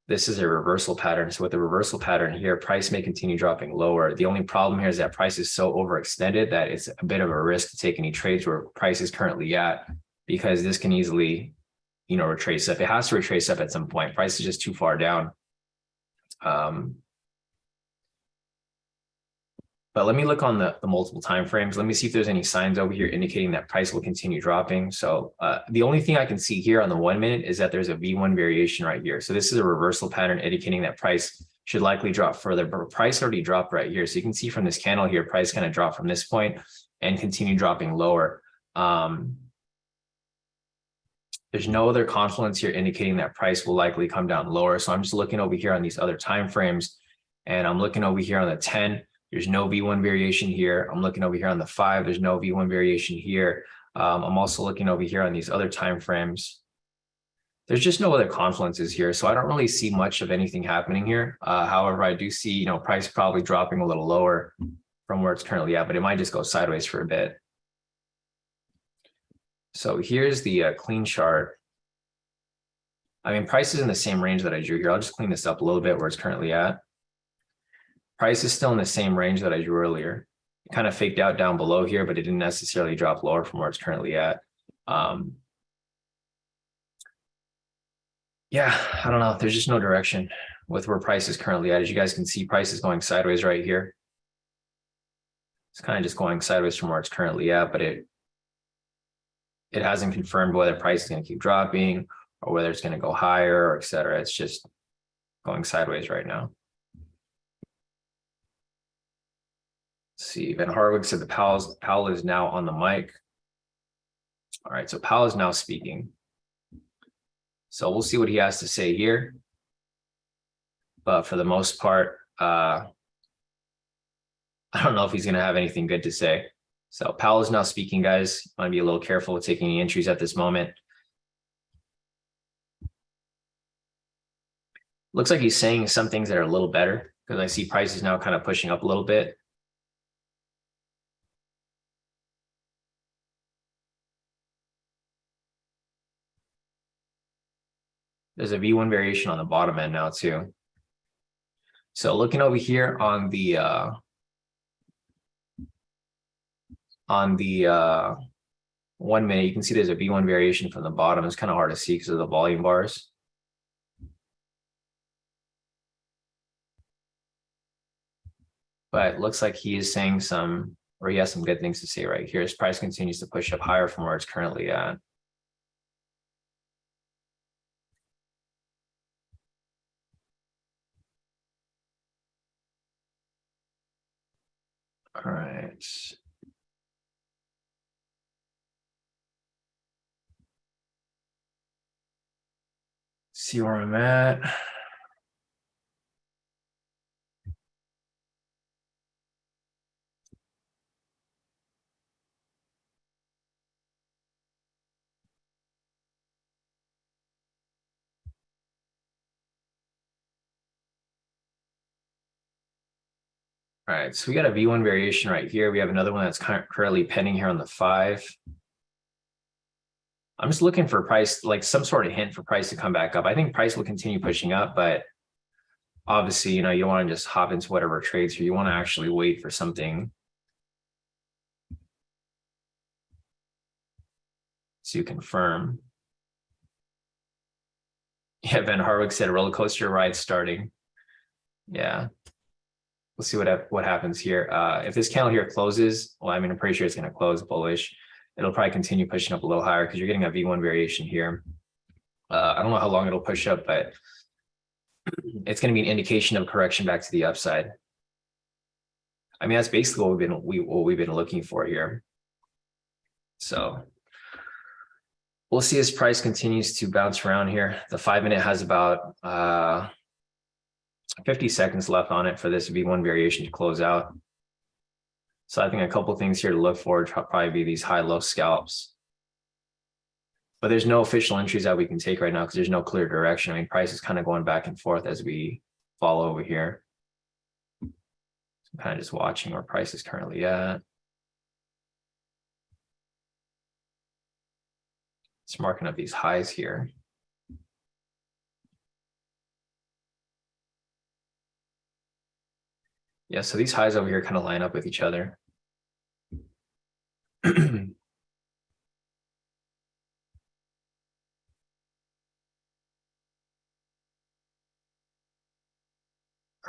this is a reversal pattern. So with the reversal pattern here, price may continue dropping lower. The only problem here is that price is so overextended that it's a bit of a risk to take any trades where price is currently at, because this can easily, you know, retrace up. It has to retrace up at some point. Price is just too far down. But let me look on the multiple time frames. Let me see if there's any signs over here indicating that price will continue dropping. So the only thing I can see here on the 1 minute is that there's a V1 variation right here. So this is a reversal pattern indicating that price should likely drop further, but price already dropped right here. So you can see from this candle here, price kind of dropped from this point and continue dropping lower. There's no other confluence here indicating that price will likely come down lower. So I'm just looking over here on these other time frames, and I'm looking over here on the 10. There's no V1 variation here. I'm looking over here on the 5. There's no V1 variation here. I'm also looking over here on these other time frames. There's just no other confluences here, so I don't really see much of anything happening here. However, I do see, you know, price probably dropping a little lower from where it's currently at, but it might just go sideways for a bit. So here's the clean chart. I mean, price is in the same range that I drew here. I'll just clean this up a little bit where it's currently at. Price is still in the same range that I drew earlier. It kind of faked out down below here, but it didn't necessarily drop lower from where it's currently at. Yeah, I don't know. There's just no direction with where price is currently at. As you guys can see, price is going sideways right here. It's kind of just going sideways from where it's currently at, but it hasn't confirmed whether price is going to keep dropping or whether it's going to go higher, or et cetera. It's just going sideways right now. Let's see, Van Harwig said Powell is now on the mic. All right, so Powell is now speaking. So we'll see what he has to say here. But for the most part, I don't know if he's going to have anything good to say. So Powell is now speaking, guys. I want to be a little careful with taking any entries at this moment. Looks like he's saying some things that are a little better, because I see prices now kind of pushing up a little bit. There's a V1 variation on the bottom end now too. So looking over here on the 1 minute, you can see there's a V1 variation from the bottom. It's kind of hard to see because of the volume bars. But it looks like he is saying some, or he has some good things to say right here. His price continues to push up higher from where it's currently at. All right. See where I'm at. All right, so we got a V1 variation right here. We have another one that's currently pending here on the 5. I'm just looking for price, like some sort of hint for price to come back up. I think price will continue pushing up, but obviously, you don't want to just hop into whatever trades here. You want to actually wait for something to confirm. Yeah, Ben Harwick said roller coaster ride starting. Yeah. We'll see what happens here. If this candle here closes, well, I mean, I'm pretty sure it's going to close bullish. It'll probably continue pushing up a little higher because you're getting a V1 variation here. I don't know how long it'll push up, but it's going to be an indication of correction back to the upside. I mean, that's basically what we've been looking for here. So we'll see as price continues to bounce around here. The 5-minute has about 50 seconds left on it for this V1 variation to close out. So I think a couple of things here to look for would probably be these high-low scalps. But there's no official entries that we can take right now because there's no clear direction. I mean, price is kind of going back and forth as we fall over here. So I'm kind of just watching where price is currently at. It's marking up these highs here. Yeah, so these highs over here kind of line up with each other. All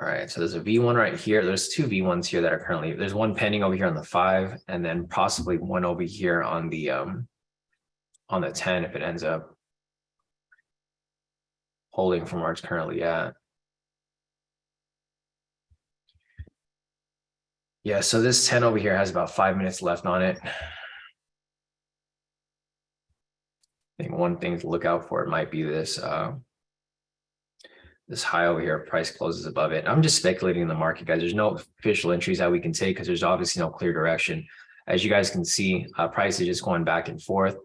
right, so there's a V1 right here. There's 2 V1s here that are currently, there's one pending over here on the 5, and then possibly one over here on the 10 if it ends up holding from where it's currently at. Yeah, so this 10 over here has about 5 minutes left on it. I think one thing to look out for, it might be this this high over here, price closes above it. I'm just speculating in the market, guys. There's no official entries that we can take because there's obviously no clear direction. As you guys can see, price is just going back and forth.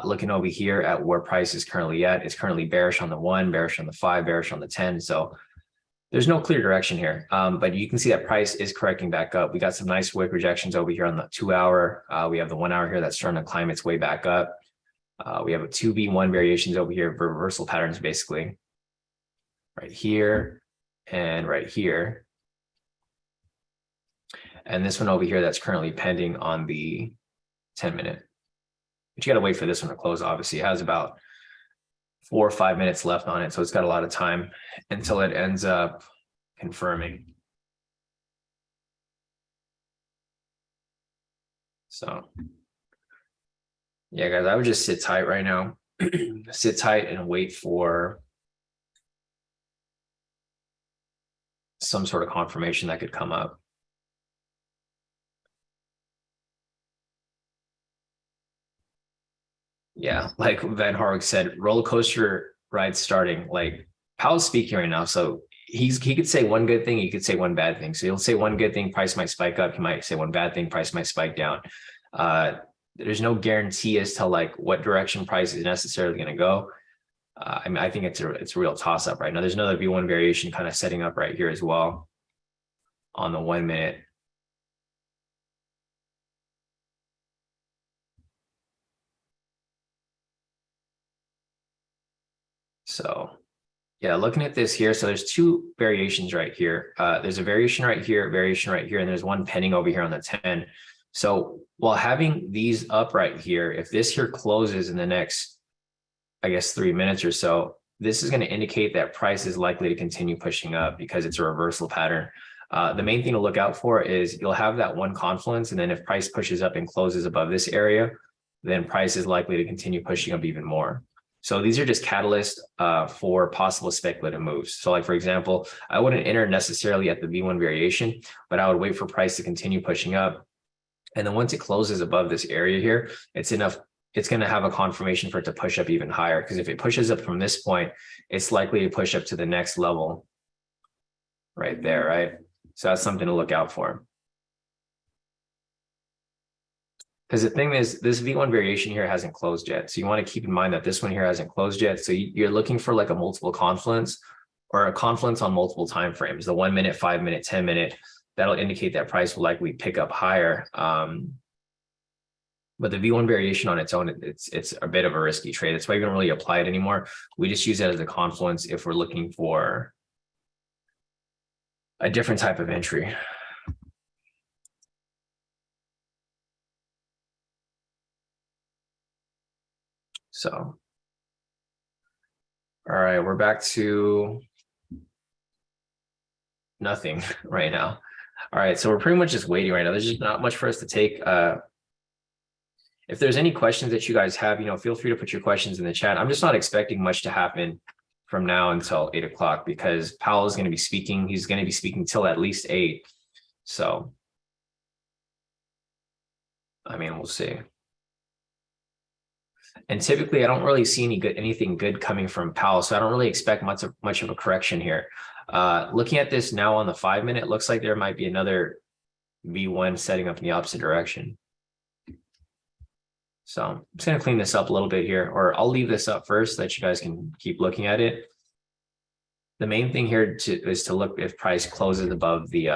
Looking over here at where price is currently at, it's currently bearish on the 1, bearish on the 5, bearish on the 10. So there's no clear direction here, but you can see that price is correcting back up. We got some nice wick rejections over here on the 2-hour. We have the 1 hour here that's starting to climb its way back up. We have a 2V1 variations over here, reversal patterns basically. Right here and right here. And this one over here that's currently pending on the 10-minute. But you got to wait for this one to close, obviously. It has about 4 or 5 minutes left on it, so it's got a lot of time until it ends up confirming. So yeah, guys, I would just sit tight right now. Sit tight and wait for some sort of confirmation that could come up. Yeah, like Van Harwick said, roller coaster ride starting. Like Powell's speaking right now, so he could say one good thing, he could say one bad thing. So he'll say one good thing, price might spike up. He might say one bad thing, price might spike down. There's no guarantee as to like what direction price is necessarily going to go. I mean, I think it's a real toss up right now. There's another V1 variation kind of setting up right here as well on the 1 minute. So yeah, looking at this here, so there's 2 variations right here. There's a variation right here, and there's one pending over here on the 10. So while having these up right here, if this here closes in the next, I guess, 3 minutes or so, this is going to indicate that price is likely to continue pushing up because it's a reversal pattern. The main thing to look out for is you'll have that one confluence, and then if price pushes up and closes above this area, then price is likely to continue pushing up even more. So these are just catalysts for possible speculative moves. So like, for example, I wouldn't enter necessarily at the V1 variation, but I would wait for price to continue pushing up. And then once it closes above this area here, it's going to have a confirmation for it to push up even higher. Because if it pushes up from this point, it's likely to push up to the next level right there, right? So that's something to look out for. Because the thing is, this V1 variation here hasn't closed yet. So you want to keep in mind that this one here hasn't closed yet. So you're looking for like a multiple confluence or a confluence on multiple time frames, the 1 minute, 5 minute, 10 minute. that'll indicate that price will likely pick up higher. But the V1 variation on its own, it's a bit of a risky trade. That's why we don't really apply it anymore. We just use it as a confluence if we're looking for a different type of entry. So, all right, we're back to nothing right now. All right, so we're pretty much just waiting right now. There's just not much for us to take. If there's any questions that you guys have, feel free to put your questions in the chat. I'm just not expecting much to happen from now until 8 o'clock because Powell is going to be speaking. He's going to be speaking till at least 8. So, I mean, we'll see. And typically, I don't really see anything good coming from Powell, so I don't really expect much of a correction here. Looking at this now on the 5-minute, it looks like there might be another V1 setting up in the opposite direction. So I'm just going to clean this up a little bit here, or I'll leave this up first so that you guys can keep looking at it. The main thing here is to look if price closes above the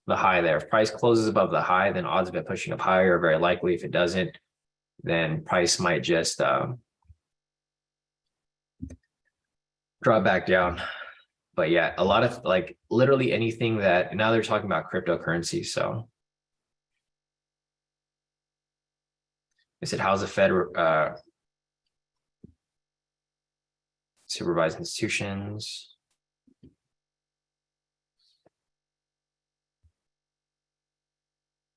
high there. If price closes above the high, then odds of it pushing up higher are very likely. If it doesn't, then price might just drop back down. But yeah, a lot of literally anything that now they're talking about cryptocurrency. So I said, how's the Fed supervise institutions?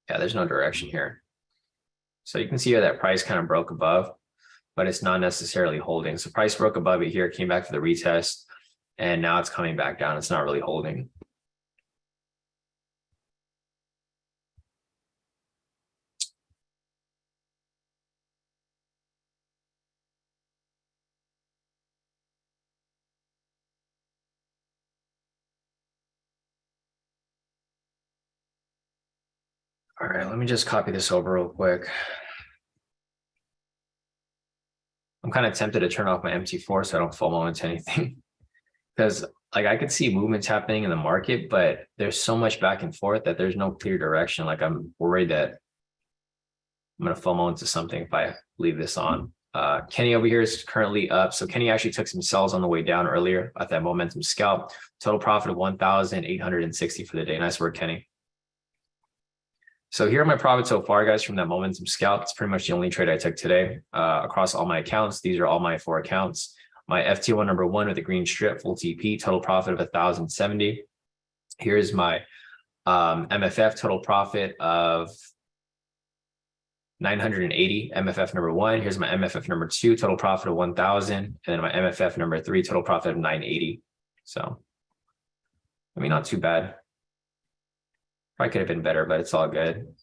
Yeah, there's no direction here. So you can see here that price kind of broke above, but it's not necessarily holding. So price broke above it here, came back for the retest, and now it's coming back down. It's not really holding. All right, let me just copy this over real quick. I'm kind of tempted to turn off my MT4 so I don't FOMO into anything. Because I could see movements happening in the market, but there's so much back and forth that there's no clear direction. I'm worried that I'm going to FOMO into something if I leave this on. Kenny over here is currently up. So Kenny actually took some sells on the way down earlier at that momentum scalp. Total profit of 1,860 for the day. Nice work, Kenny. So here are my profits so far, guys, from that momentum scalp. It's pretty much the only trade I took today across all my accounts. These are all my 4 accounts. My FT1 number 1 with a green strip, full TP, total profit of 1,070. Here's my MFF total profit of 980, MFF number 1. Here's my MFF number 2, total profit of 1,000. And then my MFF number 3, total profit of 980. So, I mean, not too bad. Probably could have been better, but it's all good.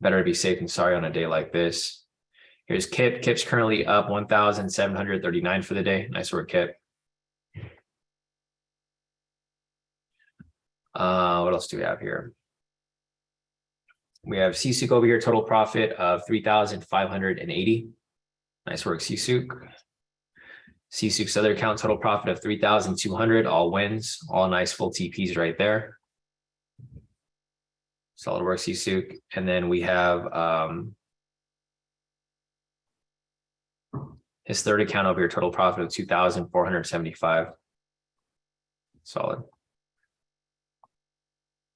Better to be safe than sorry on a day like this. Here's Kip. Kip's currently up 1,739 for the day. Nice work, Kip. What else do we have here? We have Sisuk over here, total profit of 3,580. Nice work, Sisuk. Sisuk's other account, total profit of 3,200, all wins, all nice full TPs right there. Solid work, Sisuk. And then we have his third account over here, total profit of 2,475. Solid.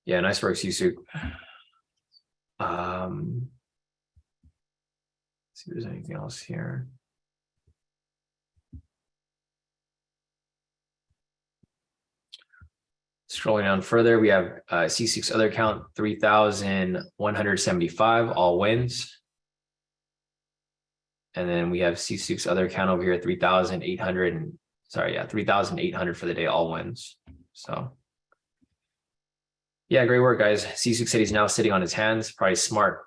Yeah, nice work, Sisuk. Let's see if there's anything else here. Scrolling down further, we have C6 other account, 3,175, all wins. And then we have C6 other account over here, 3,800, 3,800 for the day, all wins. So yeah, great work, guys. C6 said he's now sitting on his hands. Probably smart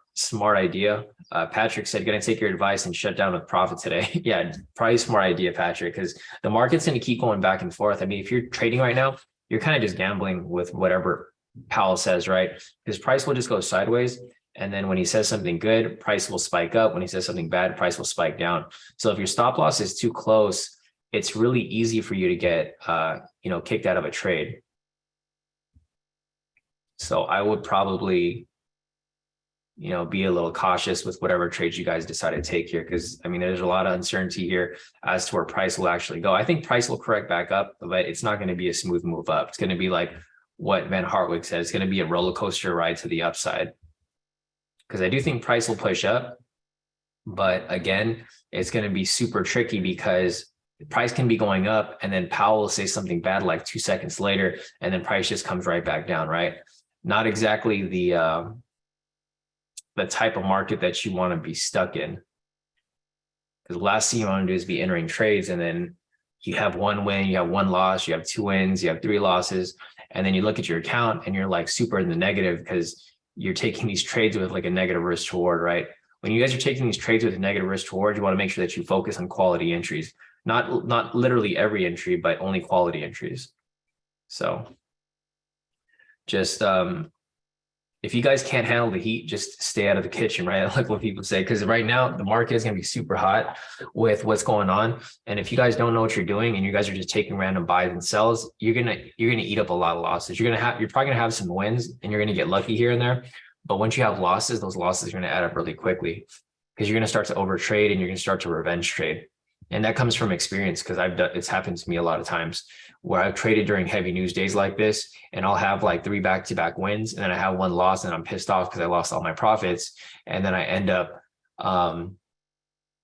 idea. Patrick said, gonna take your advice and shut down with profit today. Yeah, probably smart idea, Patrick, because the market's gonna keep going back and forth. I mean, if you're trading right now, you're kind of just gambling with whatever Powell says, right? His price will just go sideways. And then when he says something good, price will spike up. When he says something bad, price will spike down. So if your stop loss is too close, it's really easy for you to get, kicked out of a trade. So I would probably, be a little cautious with whatever trades you guys decide to take here. Cause I mean, there's a lot of uncertainty here as to where price will actually go. I think price will correct back up, but it's not going to be a smooth move up. It's going to be like what Van Hartwig said. It's going to be a roller coaster ride to the upside. Cause I do think price will push up, but again, it's going to be super tricky because the price can be going up and then Powell will say something bad like 2 seconds later, and then price just comes right back down, right? Not exactly the type of market that you want to be stuck in. Because the last thing you want to do is be entering trades and then you have one win, you have one loss, you have 2 wins, you have 3 losses, and then you look at your account and you're like super in the negative because you're taking these trades with like a negative risk reward, right? When you guys are taking these trades with a negative risk reward, you want to make sure that you focus on quality entries, not literally every entry, but only quality entries. So just if you guys can't handle the heat, just stay out of the kitchen, right? I like what people say, because right now the market is going to be super hot with what's going on. And if you guys don't know what you're doing and you guys are just taking random buys and sells, you're gonna eat up a lot of losses. You're probably gonna have some wins and you're gonna get lucky here and there. But once you have losses, those losses are gonna add up really quickly because you're gonna start to overtrade and you're gonna start to revenge trade. And that comes from experience because it's happened to me a lot of times where I've traded during heavy news days like this, and I'll have like 3 back-to-back wins, and then I have 1 loss, and I'm pissed off because I lost all my profits, and then I end up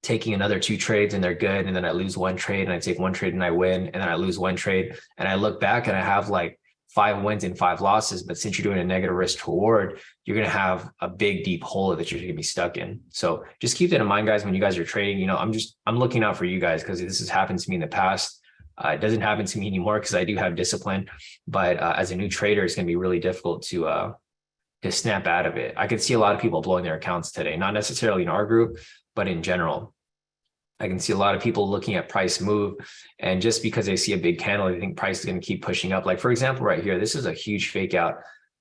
taking another 2 trades, and they're good, and then I lose 1 trade, and I take 1 trade and I win, and then I lose 1 trade, and I look back and I have like 5 wins and 5 losses. But since you're doing a negative risk reward, you're going to have a big, deep hole that you're going to be stuck in. So just keep that in mind, guys, when you guys are trading. I'm looking out for you guys because this has happened to me in the past. It doesn't happen to me anymore because I do have discipline, but as a new trader, it's going to be really difficult to snap out of it. I could see a lot of people blowing their accounts today, not necessarily in our group, but in general. I can see a lot of people looking at price move, and just because they see a big candle, they think price is going to keep pushing up. Like for example, right here, this is a huge fake out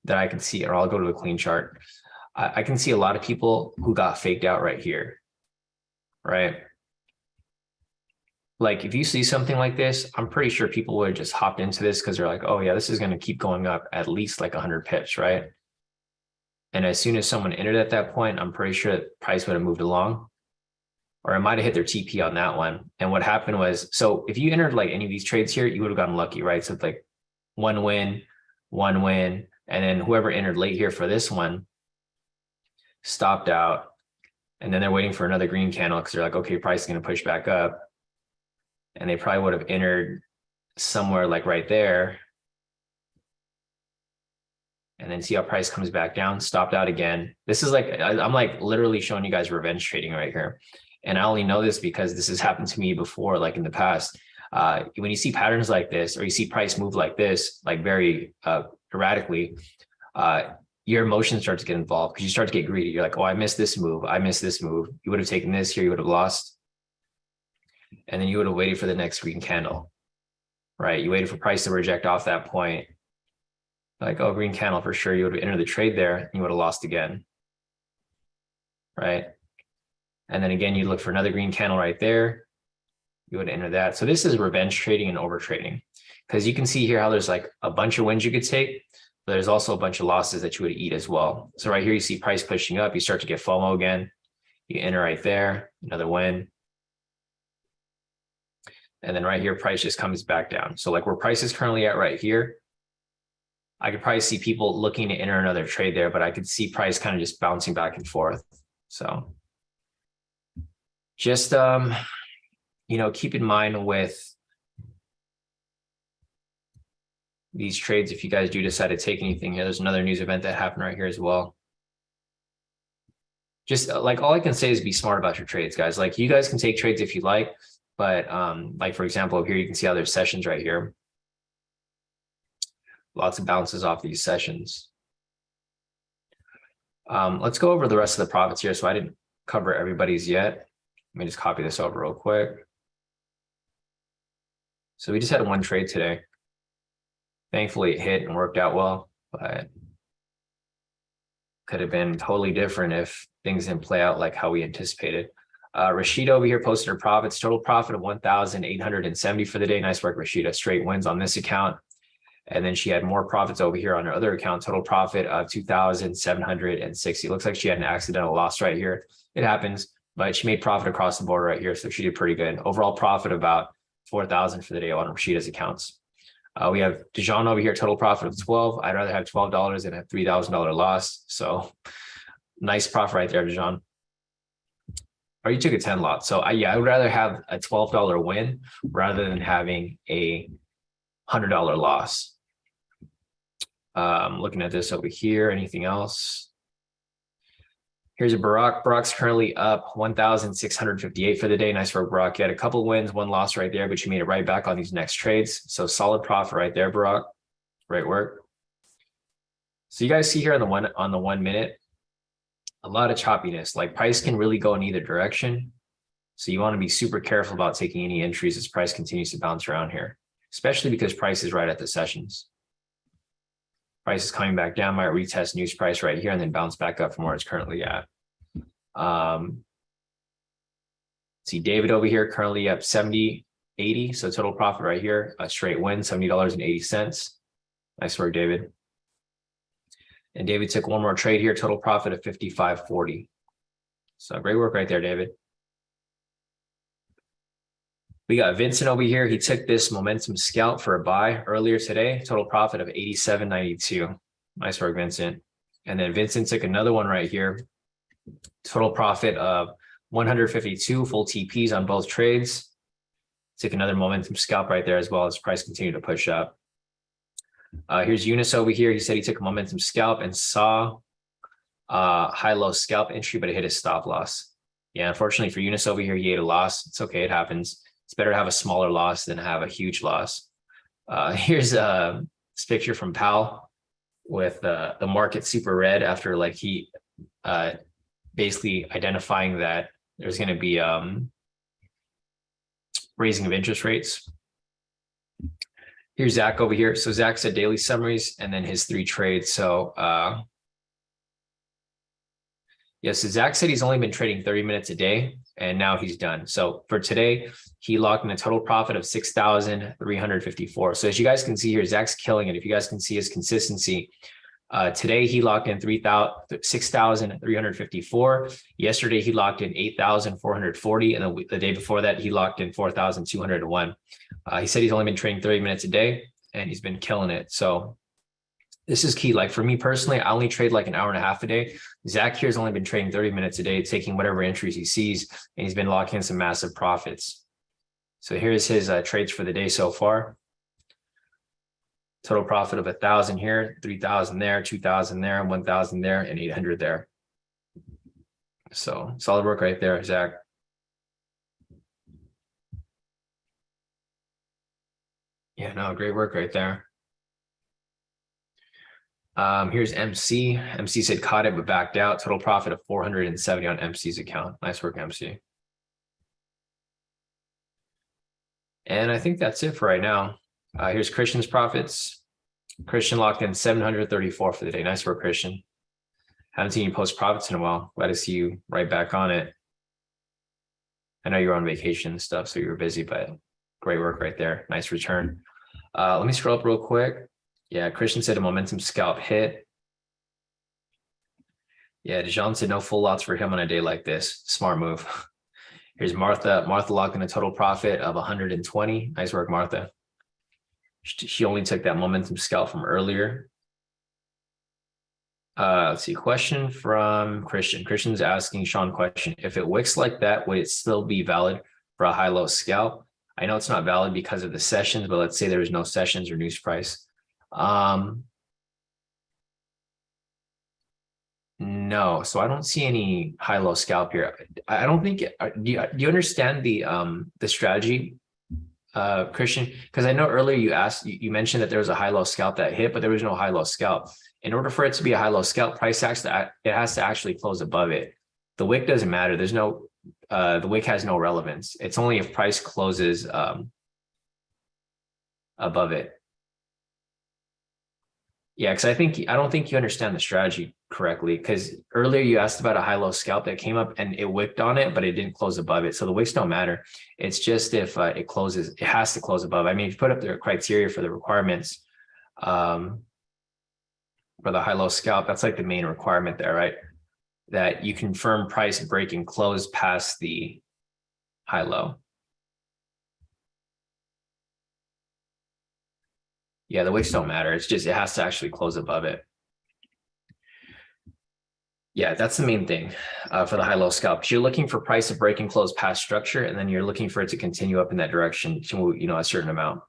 that I can see, or I'll go to a clean chart. I can see a lot of people who got faked out right here, right? Like if you see something like this, I'm pretty sure people would have just hopped into this because they're like, oh yeah, this is going to keep going up at least like 100 pips, right? And as soon as someone entered at that point, I'm pretty sure the price would have moved along, or it might have hit their TP on that one. And what happened was, so if you entered like any of these trades here, you would have gotten lucky, right? So it's like 1 win, 1 win. And then whoever entered late here for this one stopped out. And then they're waiting for another green candle because they're like, okay, price is going to push back up. And they probably would have entered somewhere like right there. And then see how price comes back down, stopped out again. This is like, I'm like literally showing you guys revenge trading right here. And I only know this because this has happened to me before, like in the past. When you see patterns like this, or you see price move like this, like very erratically, your emotions start to get involved because you start to get greedy. You're like, oh, I missed this move. I missed this move. You would have taken this here, you would have lost. And then you would have waited for the next green candle, right? You waited for price to reject off that point. Like, oh, green candle for sure. You would have entered the trade there and you would have lost again, right? And then again, you look for another green candle right there. You would enter that. So this is revenge trading and over trading, because you can see here how there's like a bunch of wins you could take, but there's also a bunch of losses that you would eat as well. So right here, you see price pushing up. You start to get FOMO again. You enter right there, another win. And then right here, price just comes back down. So like where price is currently at right here, I could probably see people looking to enter another trade there, but I could see price kind of just bouncing back and forth. So just, keep in mind with these trades, if you guys do decide to take anything here, there's another news event that happened right here as well. Just like all I can say is be smart about your trades, guys. Like you guys can take trades if you like, but like for example, here you can see how there's sessions right here. Lots of bounces off these sessions. Let's go over the rest of the profits here. So I didn't cover everybody's yet. Let me just copy this over real quick. So we just had 1 trade today. Thankfully it hit and worked out well, but could have been totally different if things didn't play out like how we anticipated. Rashida over here posted her profits, total profit of 1,870 for the day. Nice work, Rashida. Straight wins on this account. And then she had more profits over here on her other account, total profit of 2,760. Looks like she had an accidental loss right here. It happens, but she made profit across the board right here. So she did pretty good. Overall profit about 4,000 for the day on Rashida's accounts. We have Dijon over here, total profit of 12. I'd rather have $12 than a $3,000 loss. So nice profit right there, Dijon. Or you took a 10 lot. So yeah, I would rather have a $12 win rather than having a $100 loss. Looking at this over here, anything else? Here's a Barack. Barack's currently up 1,658 for the day. Nice for Barack. You had a couple wins, one loss right there, but you made it right back on these next trades. So solid profit right there, Barack. Great work. So you guys see here on the 1 minute, a lot of choppiness. Like price can really go in either direction. So you want to be super careful about taking any entries as price continues to bounce around here, especially because price is right at the sessions. Price is coming back down, might retest news price right here and then bounce back up from where it's currently at. See David over here currently up 70.80. So total profit right here, a straight win, $70.80. Nice work, David. And David took one more trade here, total profit of 55.40. So great work right there, David. We got Vincent over here. He took this momentum scalp for a buy earlier today, total profit of 87.92. Nice work, Vincent. And then Vincent took another one right here, total profit of 152, full TPs on both trades. Took another momentum scalp right there as well as price continued to push up. Here's Eunice over here. He said he took a momentum scalp and saw high-low scalp entry, but it hit his stop loss. Yeah, unfortunately for Eunice over here, he ate a loss. It's okay, it happens. It's better to have a smaller loss than have a huge loss. Here's this picture from Powell with the market super red after like he basically identifying that there's going to be raising of interest rates. Here's Zach over here. So Zach said daily summaries and then his 3 trades. So yeah, so Zach said he's only been trading 30 minutes a day and now he's done. So for today, he locked in a total profit of 6,354. So as you guys can see here, Zach's killing it. If you guys can see his consistency, today he locked in 6,354. Yesterday he locked in 8,440, and the day before that he locked in 4,201. He said he's only been trading 30 minutes a day, and he's been killing it. So this is key. Like for me personally, I only trade like an hour and a half a day. Zach here's only been trading 30 minutes a day, taking whatever entries he sees, and he's been locking in some massive profits. So here's his trades for the day so far. Total profit of 1,000 here, 3,000 there, 2,000 there, 1,000 there, and 800 there. So solid work right there, Zach. Yeah, no, great work right there. Here's MC. MC said caught it but backed out. Total profit of 470 on MC's account. Nice work, MC. And I think that's it for right now. Here's Christian's profits. Christian locked in 734 for the day. Nice work, Christian. Haven't seen you post profits in a while. Glad to see you right back on it. I know you're on vacation and stuff, so you were busy, but great work right there. Nice return. Let me scroll up real quick. Yeah, Christian said a momentum scalp hit. Yeah, Dijon said no full lots for him on a day like this. Smart move. Here's Martha. Martha locked in a total profit of 120. Nice work, Martha. She only took that momentum scalp from earlier. Let's see, question from Christian. Christian's asking Sean question. If it wicks like that, would it still be valid for a high-low scalp? I know it's not valid because of the sessions, but let's say there was no sessions or news price. No, so I don't see any high-low scalp here. I don't think. Do you understand the strategy, Christian? Because I know earlier you mentioned that there was a high-low scalp that hit, but there was no high-low scalp. In order for it to be a high-low scalp, price it has to actually close above it. The wick doesn't matter. There's no the wick has no relevance. It's only if price closes above it. Yeah, because I don't think you understand the strategy correctly, because earlier you asked about a high-low scalp that came up and it wicked on it, but it didn't close above it. So the wicks don't matter. It's just if it closes, it has to close above. I mean, if you put up the criteria for the requirements, For the high-low scalp, that's like the main requirement there, right? That you confirm price break and close past the high-low. Yeah, the wicks don't matter. It's just, it has to actually close above it. Yeah, that's the main thing for the high-low scalp. You're looking for price to break and close past structure, and then you're looking for it to continue up in that direction to, you know, a certain amount.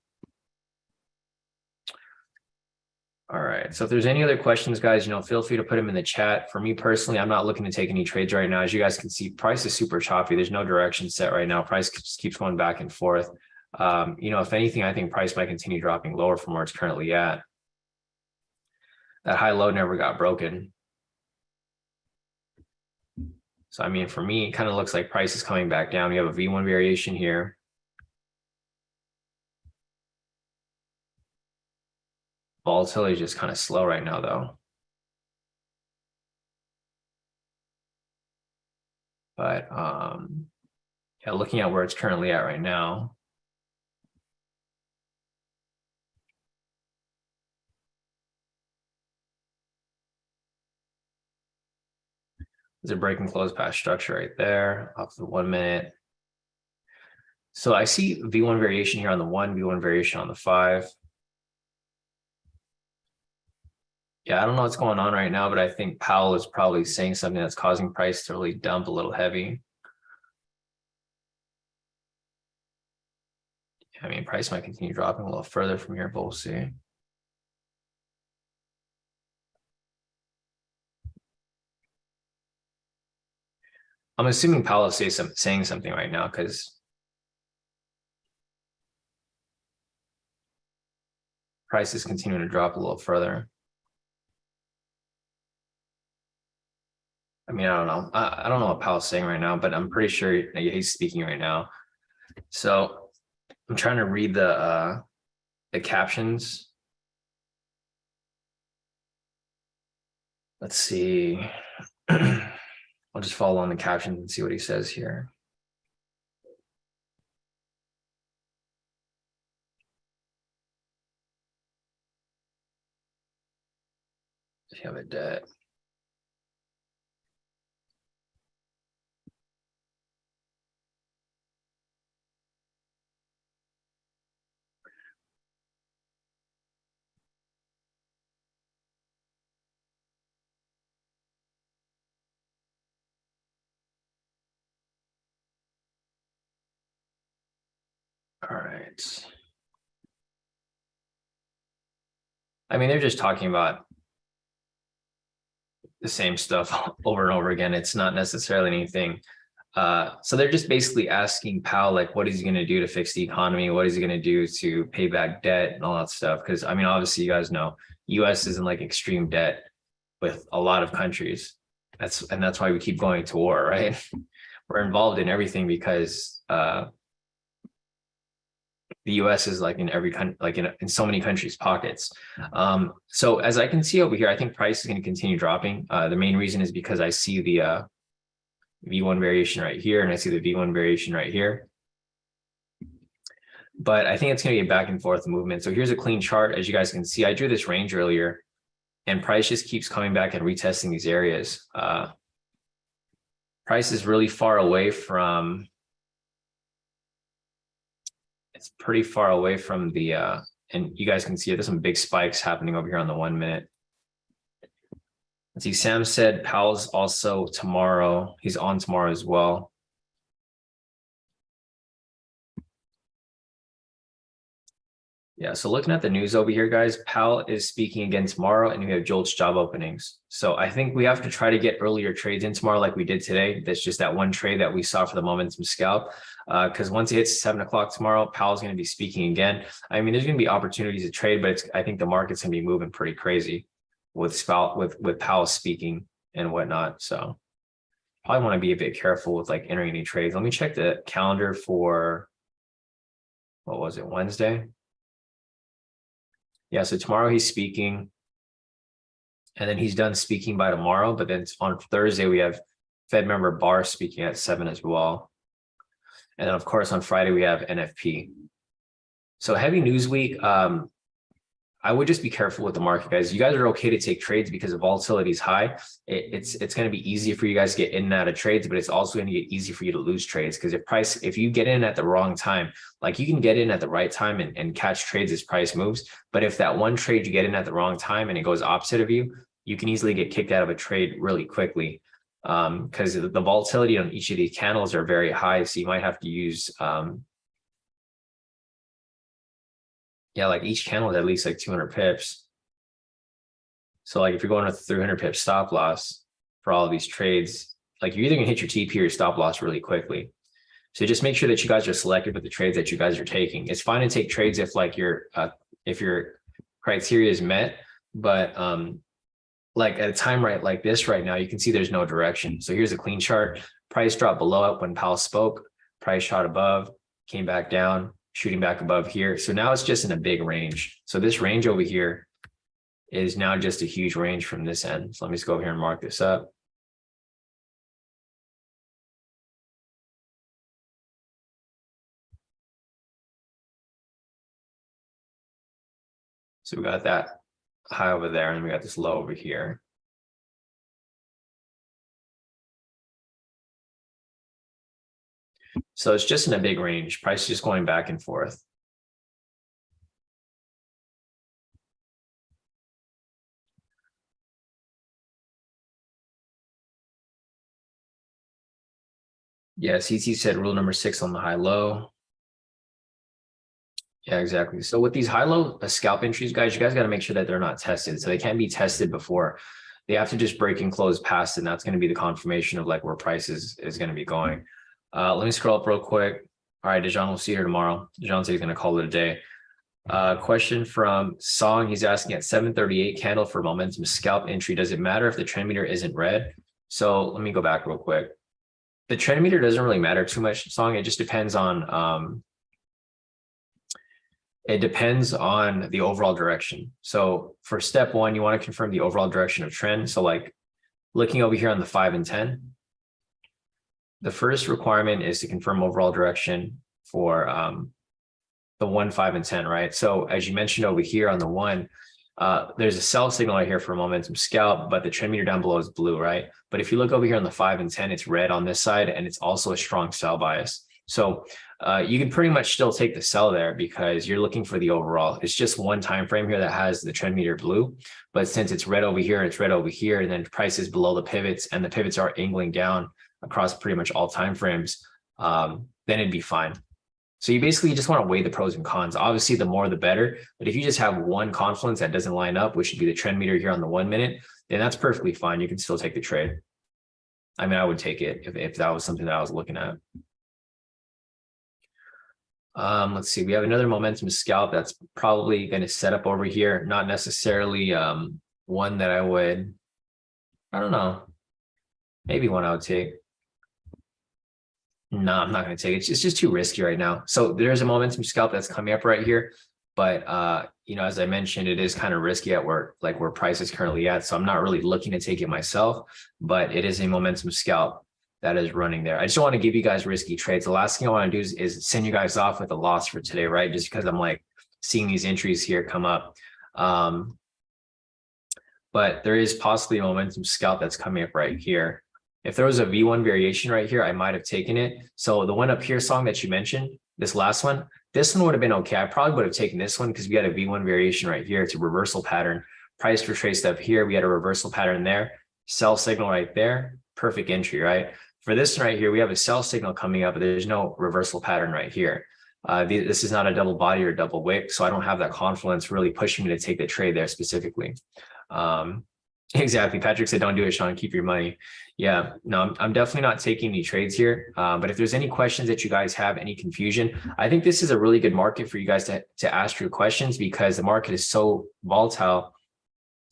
All right. So if there's any other questions, guys, you know, feel free to put them in the chat. For me personally, I'm not looking to take any trades right now. As you guys can see, price is super choppy. There's no direction set right now. Price just keeps going back and forth. You know, if anything, I think price might continue dropping lower from where it's currently at. That high low never got broken. So, I mean, for me, it kind of looks like price is coming back down. We have a V1 variation here. Volatility is just kind of slow right now, though. But yeah, looking at where it's currently at right now. There's a break and close past structure right there off the 1 minute. So I see V1 variation here on the 1, V1 variation on the 5. Yeah, I don't know what's going on right now, but I think Powell is probably saying something that's causing price to really dump a little heavy. I mean, price might continue dropping a little further from here, but we'll see. I'm assuming Powell is saying something right now because price is continuing to drop a little further. I mean, I don't know. I don't know what Powell's saying right now, but I'm pretty sure he's speaking right now. So I'm trying to read the captions. Let's see. I'll just follow on the captions and see what he says here. Does he have a debt? All right. I mean, they're just talking about the same stuff over and over again. It's not necessarily anything. So they're just basically asking Powell, like, what is he going to do to fix the economy? What is he going to do to pay back debt and all that stuff? Because, I mean, obviously, you guys know, US is in like extreme debt with a lot of countries. And that's why we keep going to war, right? We're involved in everything because the US is like in every country, like in so many countries' pockets. So as I can see over here, I think price is going to continue dropping. The main reason is because I see the V1 variation right here, and I see the V1 variation right here. But I think it's going to be a back and forth movement. So here's a clean chart. As you guys can see, I drew this range earlier, and price just keeps coming back and retesting these areas. Price is really far away from, it's pretty far away from the, and you guys can see it, there's some big spikes happening over here on the 1 minute. Let's see, Sam said Powell's also tomorrow. He's on tomorrow as well. Yeah, so looking at the news over here, guys, Powell is speaking again tomorrow, and we have JOLTS job openings. So I think we have to try to get earlier trades in tomorrow like we did today. That's just that one trade that we saw for the momentum scalp. Because once it hits 7 o'clock tomorrow, Powell's going to be speaking again. I mean, there's going to be opportunities to trade, but I think the market's going to be moving pretty crazy with Powell speaking and whatnot. So probably want to be a bit careful with like entering any trades. Let me check the calendar for, what was it, Wednesday? Yeah, so tomorrow he's speaking, and then he's done speaking by tomorrow. But then on Thursday, we have Fed member Barr speaking at 7 as well. And then, of course, on Friday, we have NFP. So heavy news week. I I would just be careful with the market, guys. You guys are okay to take trades because the volatility is high. It's going to be easy for you guys to get in and out of trades, but it's also going to get easy for you to lose trades because if you get in at the wrong time, like you can get in at the right time and catch trades as price moves. But if that one trade you get in at the wrong time and it goes opposite of you, you can easily get kicked out of a trade really quickly because the volatility on each of these candles are very high. So you might have to use like each candle is at least like 200 pips. So like if you're going with 300 pip stop loss for all of these trades, like you're either gonna hit your TP or your stop loss really quickly. So just make sure that you guys are selective with the trades that you guys are taking. It's fine to take trades if like your criteria is met, but like at a time like this right now, you can see there's no direction. So here's a clean chart. Price dropped below it when Powell spoke. Price shot above, came back down, shooting back above here. So now it's just in a big range. So this range over here is now just a huge range from this end. So let me just go over here and mark this up. So we got that high over there and we got this low over here. So it's just in a big range. Price is just going back and forth. Yeah, CT said rule number 6 on the high low. Yeah, exactly. So with these high-low scalp entries, guys, you guys got to make sure that they're not tested. So they can't be tested before. They have to just break and close past, and that's going to be the confirmation of like where price is going to be going. Let me scroll up real quick. All right, Dejan, we'll see you here tomorrow. Dejan said he's going to call it a day. Question from Song. He's asking at 738 candle for momentum scalp entry. Does it matter if the trend meter isn't red? So let me go back real quick. The trend meter doesn't really matter too much, Song. It just depends on the overall direction. So for step 1, you want to confirm the overall direction of trend. So like looking over here on the 5 and 10, the first requirement is to confirm overall direction for the 1, 5, and 10, right? So as you mentioned over here on the 1, there's a sell signal right here for a momentum scalp, but the trend meter down below is blue, right? But if you look over here on the 5 and 10, it's red on this side, and it's also a strong sell bias. So you can pretty much still take the sell there because you're looking for the overall. It's just one time frame here that has the trend meter blue, but since it's red over here, it's red over here, and then price is below the pivots, and the pivots are angling down across pretty much all time frames, then it'd be fine. So you basically just want to weigh the pros and cons. Obviously, the more the better. But if you just have one confluence that doesn't line up, which would be the trend meter here on the 1 minute, then that's perfectly fine. You can still take the trade. I mean, I would take it if that was something that I was looking at. Let's see. We have another momentum scalp that's probably going to set up over here. Not necessarily one that I don't know. Maybe one I would take. No, I'm not going to take it. It's just too risky right now. So there's a momentum scalp that's coming up right here. But, as I mentioned, it is kind of risky at where price is currently at. So I'm not really looking to take it myself, but it is a momentum scalp that is running there. I just don't want to give you guys risky trades. The last thing I want to do is send you guys off with a loss for today, right? Just because I'm like seeing these entries here come up. But there is possibly a momentum scalp that's coming up right here. If there was a V1 variation right here, I might have taken it. So the one up here song that you mentioned, this last one, this one would have been okay. I probably would have taken this one because we had a V1 variation right here. It's a reversal pattern. Price retraced up here. We had a reversal pattern there. Sell signal right there. Perfect entry, right? For this one right here, we have a sell signal coming up, but there's no reversal pattern right here. This is not a double body or double wick, so I don't have that confluence really pushing me to take the trade there specifically. Exactly. Patrick said, don't do it, Sean. Keep your money. Yeah, no, I'm definitely not taking any trades here. But if there's any questions that you guys have, any confusion, I think this is a really good market for you guys to ask your questions because the market is so volatile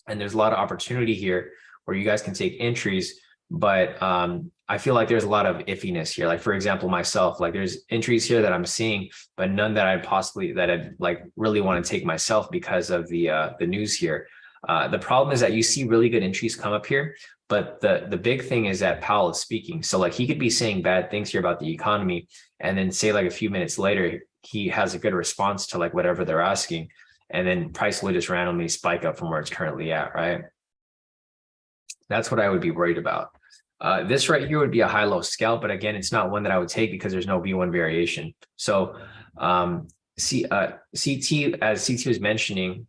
and there's a lot of opportunity here where you guys can take entries. But I feel like there's a lot of iffiness here. Like, for example, myself, like there's entries here that I'm seeing, but none that I'd like really want to take myself because of the news here. The problem is that you see really good entries come up here, but the big thing is that Powell is speaking. So like he could be saying bad things here about the economy and then say like a few minutes later, he has a good response to like whatever they're asking. and then price will just randomly spike up from where it's currently at, right? That's what I would be worried about. This right here would be a high-low scalp, but again, it's not one that I would take because there's no V1 variation. So CT, as CT was mentioning,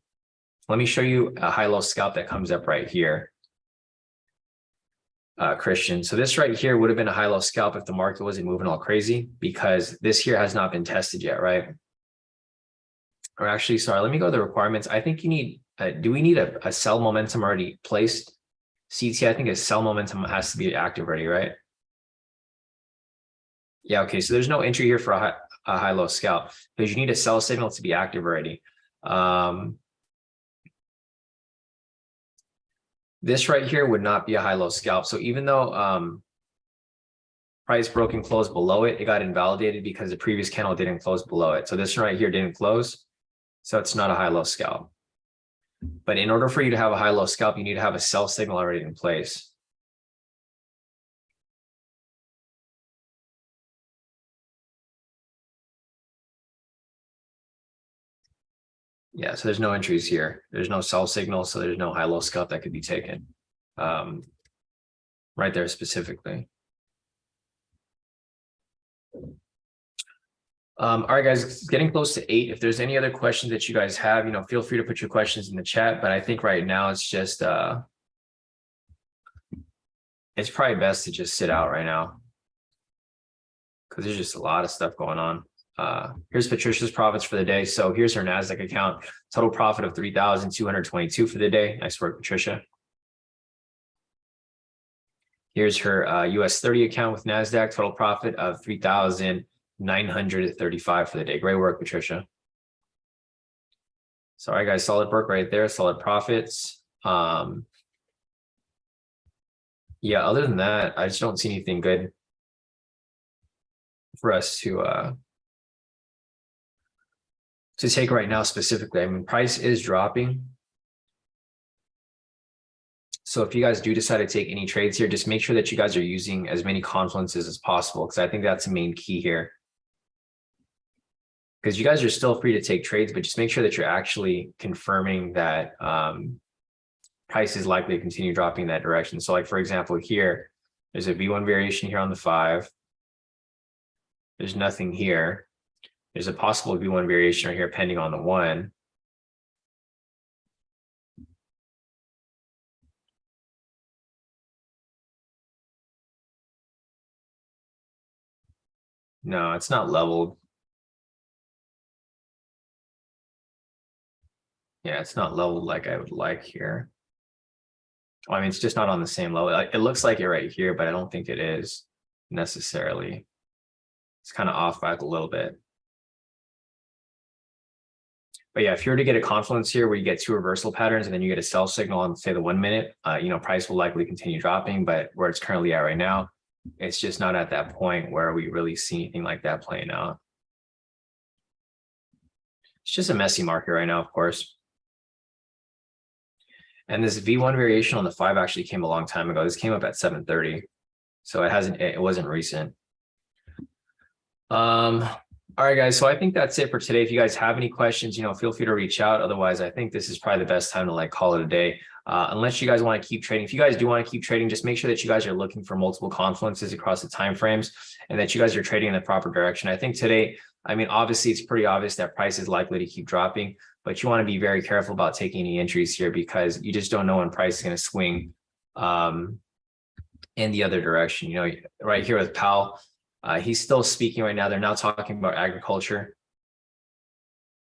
let me show you a high-low scalp that comes up right here, Christian. So this right here would have been a high-low scalp if the market wasn't moving all crazy, because this here has not been tested yet, right? Or actually, sorry, let me go to the requirements. I think you need, do we need a sell momentum already placed? CT, I think a sell momentum has to be active already, right? Yeah, okay, so there's no entry here for a high-low scalp because you need a sell signal to be active already. This right here would not be a high-low scalp. So even though price broke and closed below it, it got invalidated because the previous candle didn't close below it. So this right here didn't close, so it's not a high-low scalp. But in order for you to have a high-low scalp, you need to have a sell signal already in place. Yeah, so there's no entries here. There's no sell signal, so there's no high-low scalp that could be taken right there specifically. All right, guys, getting close to 8. If there's any other questions that you guys have, feel free to put your questions in the chat. But I think right now it's just it's probably best to just sit out right now because there's just a lot of stuff going on. Here's Patricia's profits for the day. So here's her NASDAQ account, total profit of 3,222 for the day. Nice work, Patricia. Here's her US30 account with NASDAQ, total profit of 3,935 for the day. Great work, Patricia. So, all right, guys, solid work right there, solid profits. Yeah, other than that, I just don't see anything good for us to take right now specifically. I mean, price is dropping. So if you guys do decide to take any trades here, just make sure that you guys are using as many confluences as possible, because I think that's the main key here. Because you guys are still free to take trades, but just make sure that you're actually confirming that price is likely to continue dropping in that direction. So like, for example, here, there's a V1 variation here on the 5. There's nothing here. There's a possible V1 variation right here pending on the 1. No, it's not leveled. Yeah, it's not leveled like I would like here. I mean, it's just not on the same level. It looks like it right here, but I don't think it is necessarily. It's kind of off by a little bit. But yeah, if you were to get a confluence here where you get 2 reversal patterns and then you get a sell signal on, say, the 1 minute, price will likely continue dropping. But where it's currently at right now, it's just not at that point where we really see anything like that playing out. It's just a messy market right now, of course. And this V1 variation on the 5 actually came a long time ago. This came up at 7:30. So it wasn't recent. All right, guys. So I think that's it for today. If you guys have any questions, feel free to reach out. Otherwise, I think this is probably the best time to call it a day. Unless you guys want to keep trading. If you guys do want to keep trading, just make sure that you guys are looking for multiple confluences across the time frames and that you guys are trading in the proper direction. I think today, I mean, obviously, it's pretty obvious that price is likely to keep dropping, but you want to be very careful about taking any entries here because you just don't know when price is going to swing in the other direction. Right here with Powell, he's still speaking right now. They're now talking about agriculture.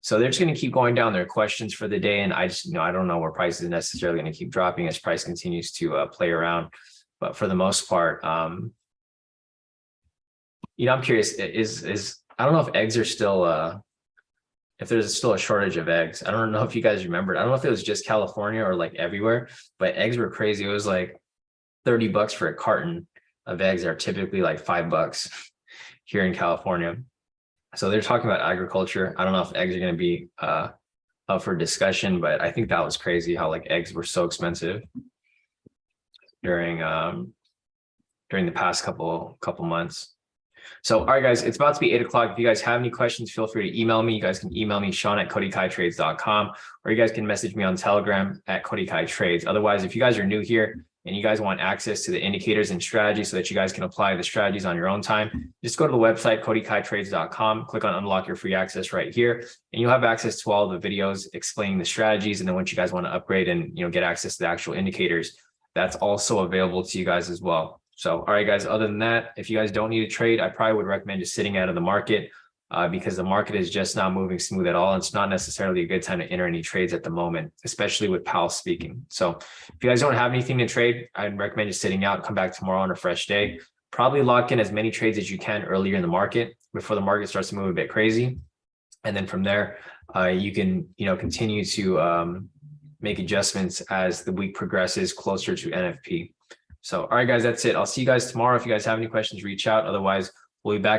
So they're just going to keep going down their questions for the day. And I don't know where price is necessarily going to keep dropping as price continues to play around. But for the most part, I'm curious, I don't know if eggs are still, if there's still a shortage of eggs. I don't know if you guys remember. I don't know if it was just California or everywhere, but eggs were crazy. It was like $30 for a carton of eggs are typically like $5 here in California. So they're talking about agriculture. I don't know if eggs are going to be up for discussion, but I think that was crazy how eggs were so expensive during the past couple months. So, all right, guys, it's about to be 8 o'clock. If you guys have any questions, feel free to email me. You guys can email me, Sean@KodiKaiTrades.com, or you guys can message me on Telegram at KodiKaiTrades. Otherwise, if you guys are new here and you guys want access to the indicators and strategies so that you guys can apply the strategies on your own time, just go to the website, KodiKaiTrades.com, click on unlock your free access right here, and you'll have access to all the videos explaining the strategies. And then once you guys want to upgrade and get access to the actual indicators, that's also available to you guys as well. So, all right, guys, other than that, if you guys don't need to trade, I probably would recommend just sitting out of the market because the market is just not moving smooth at all. And it's not necessarily a good time to enter any trades at the moment, especially with Powell speaking. So if you guys don't have anything to trade, I'd recommend just sitting out, come back tomorrow on a fresh day. Probably lock in as many trades as you can earlier in the market before the market starts to move a bit crazy. And then from there, you can, continue to make adjustments as the week progresses closer to NFP. So, all right, guys, that's it. I'll see you guys tomorrow. If you guys have any questions, reach out. Otherwise, we'll be back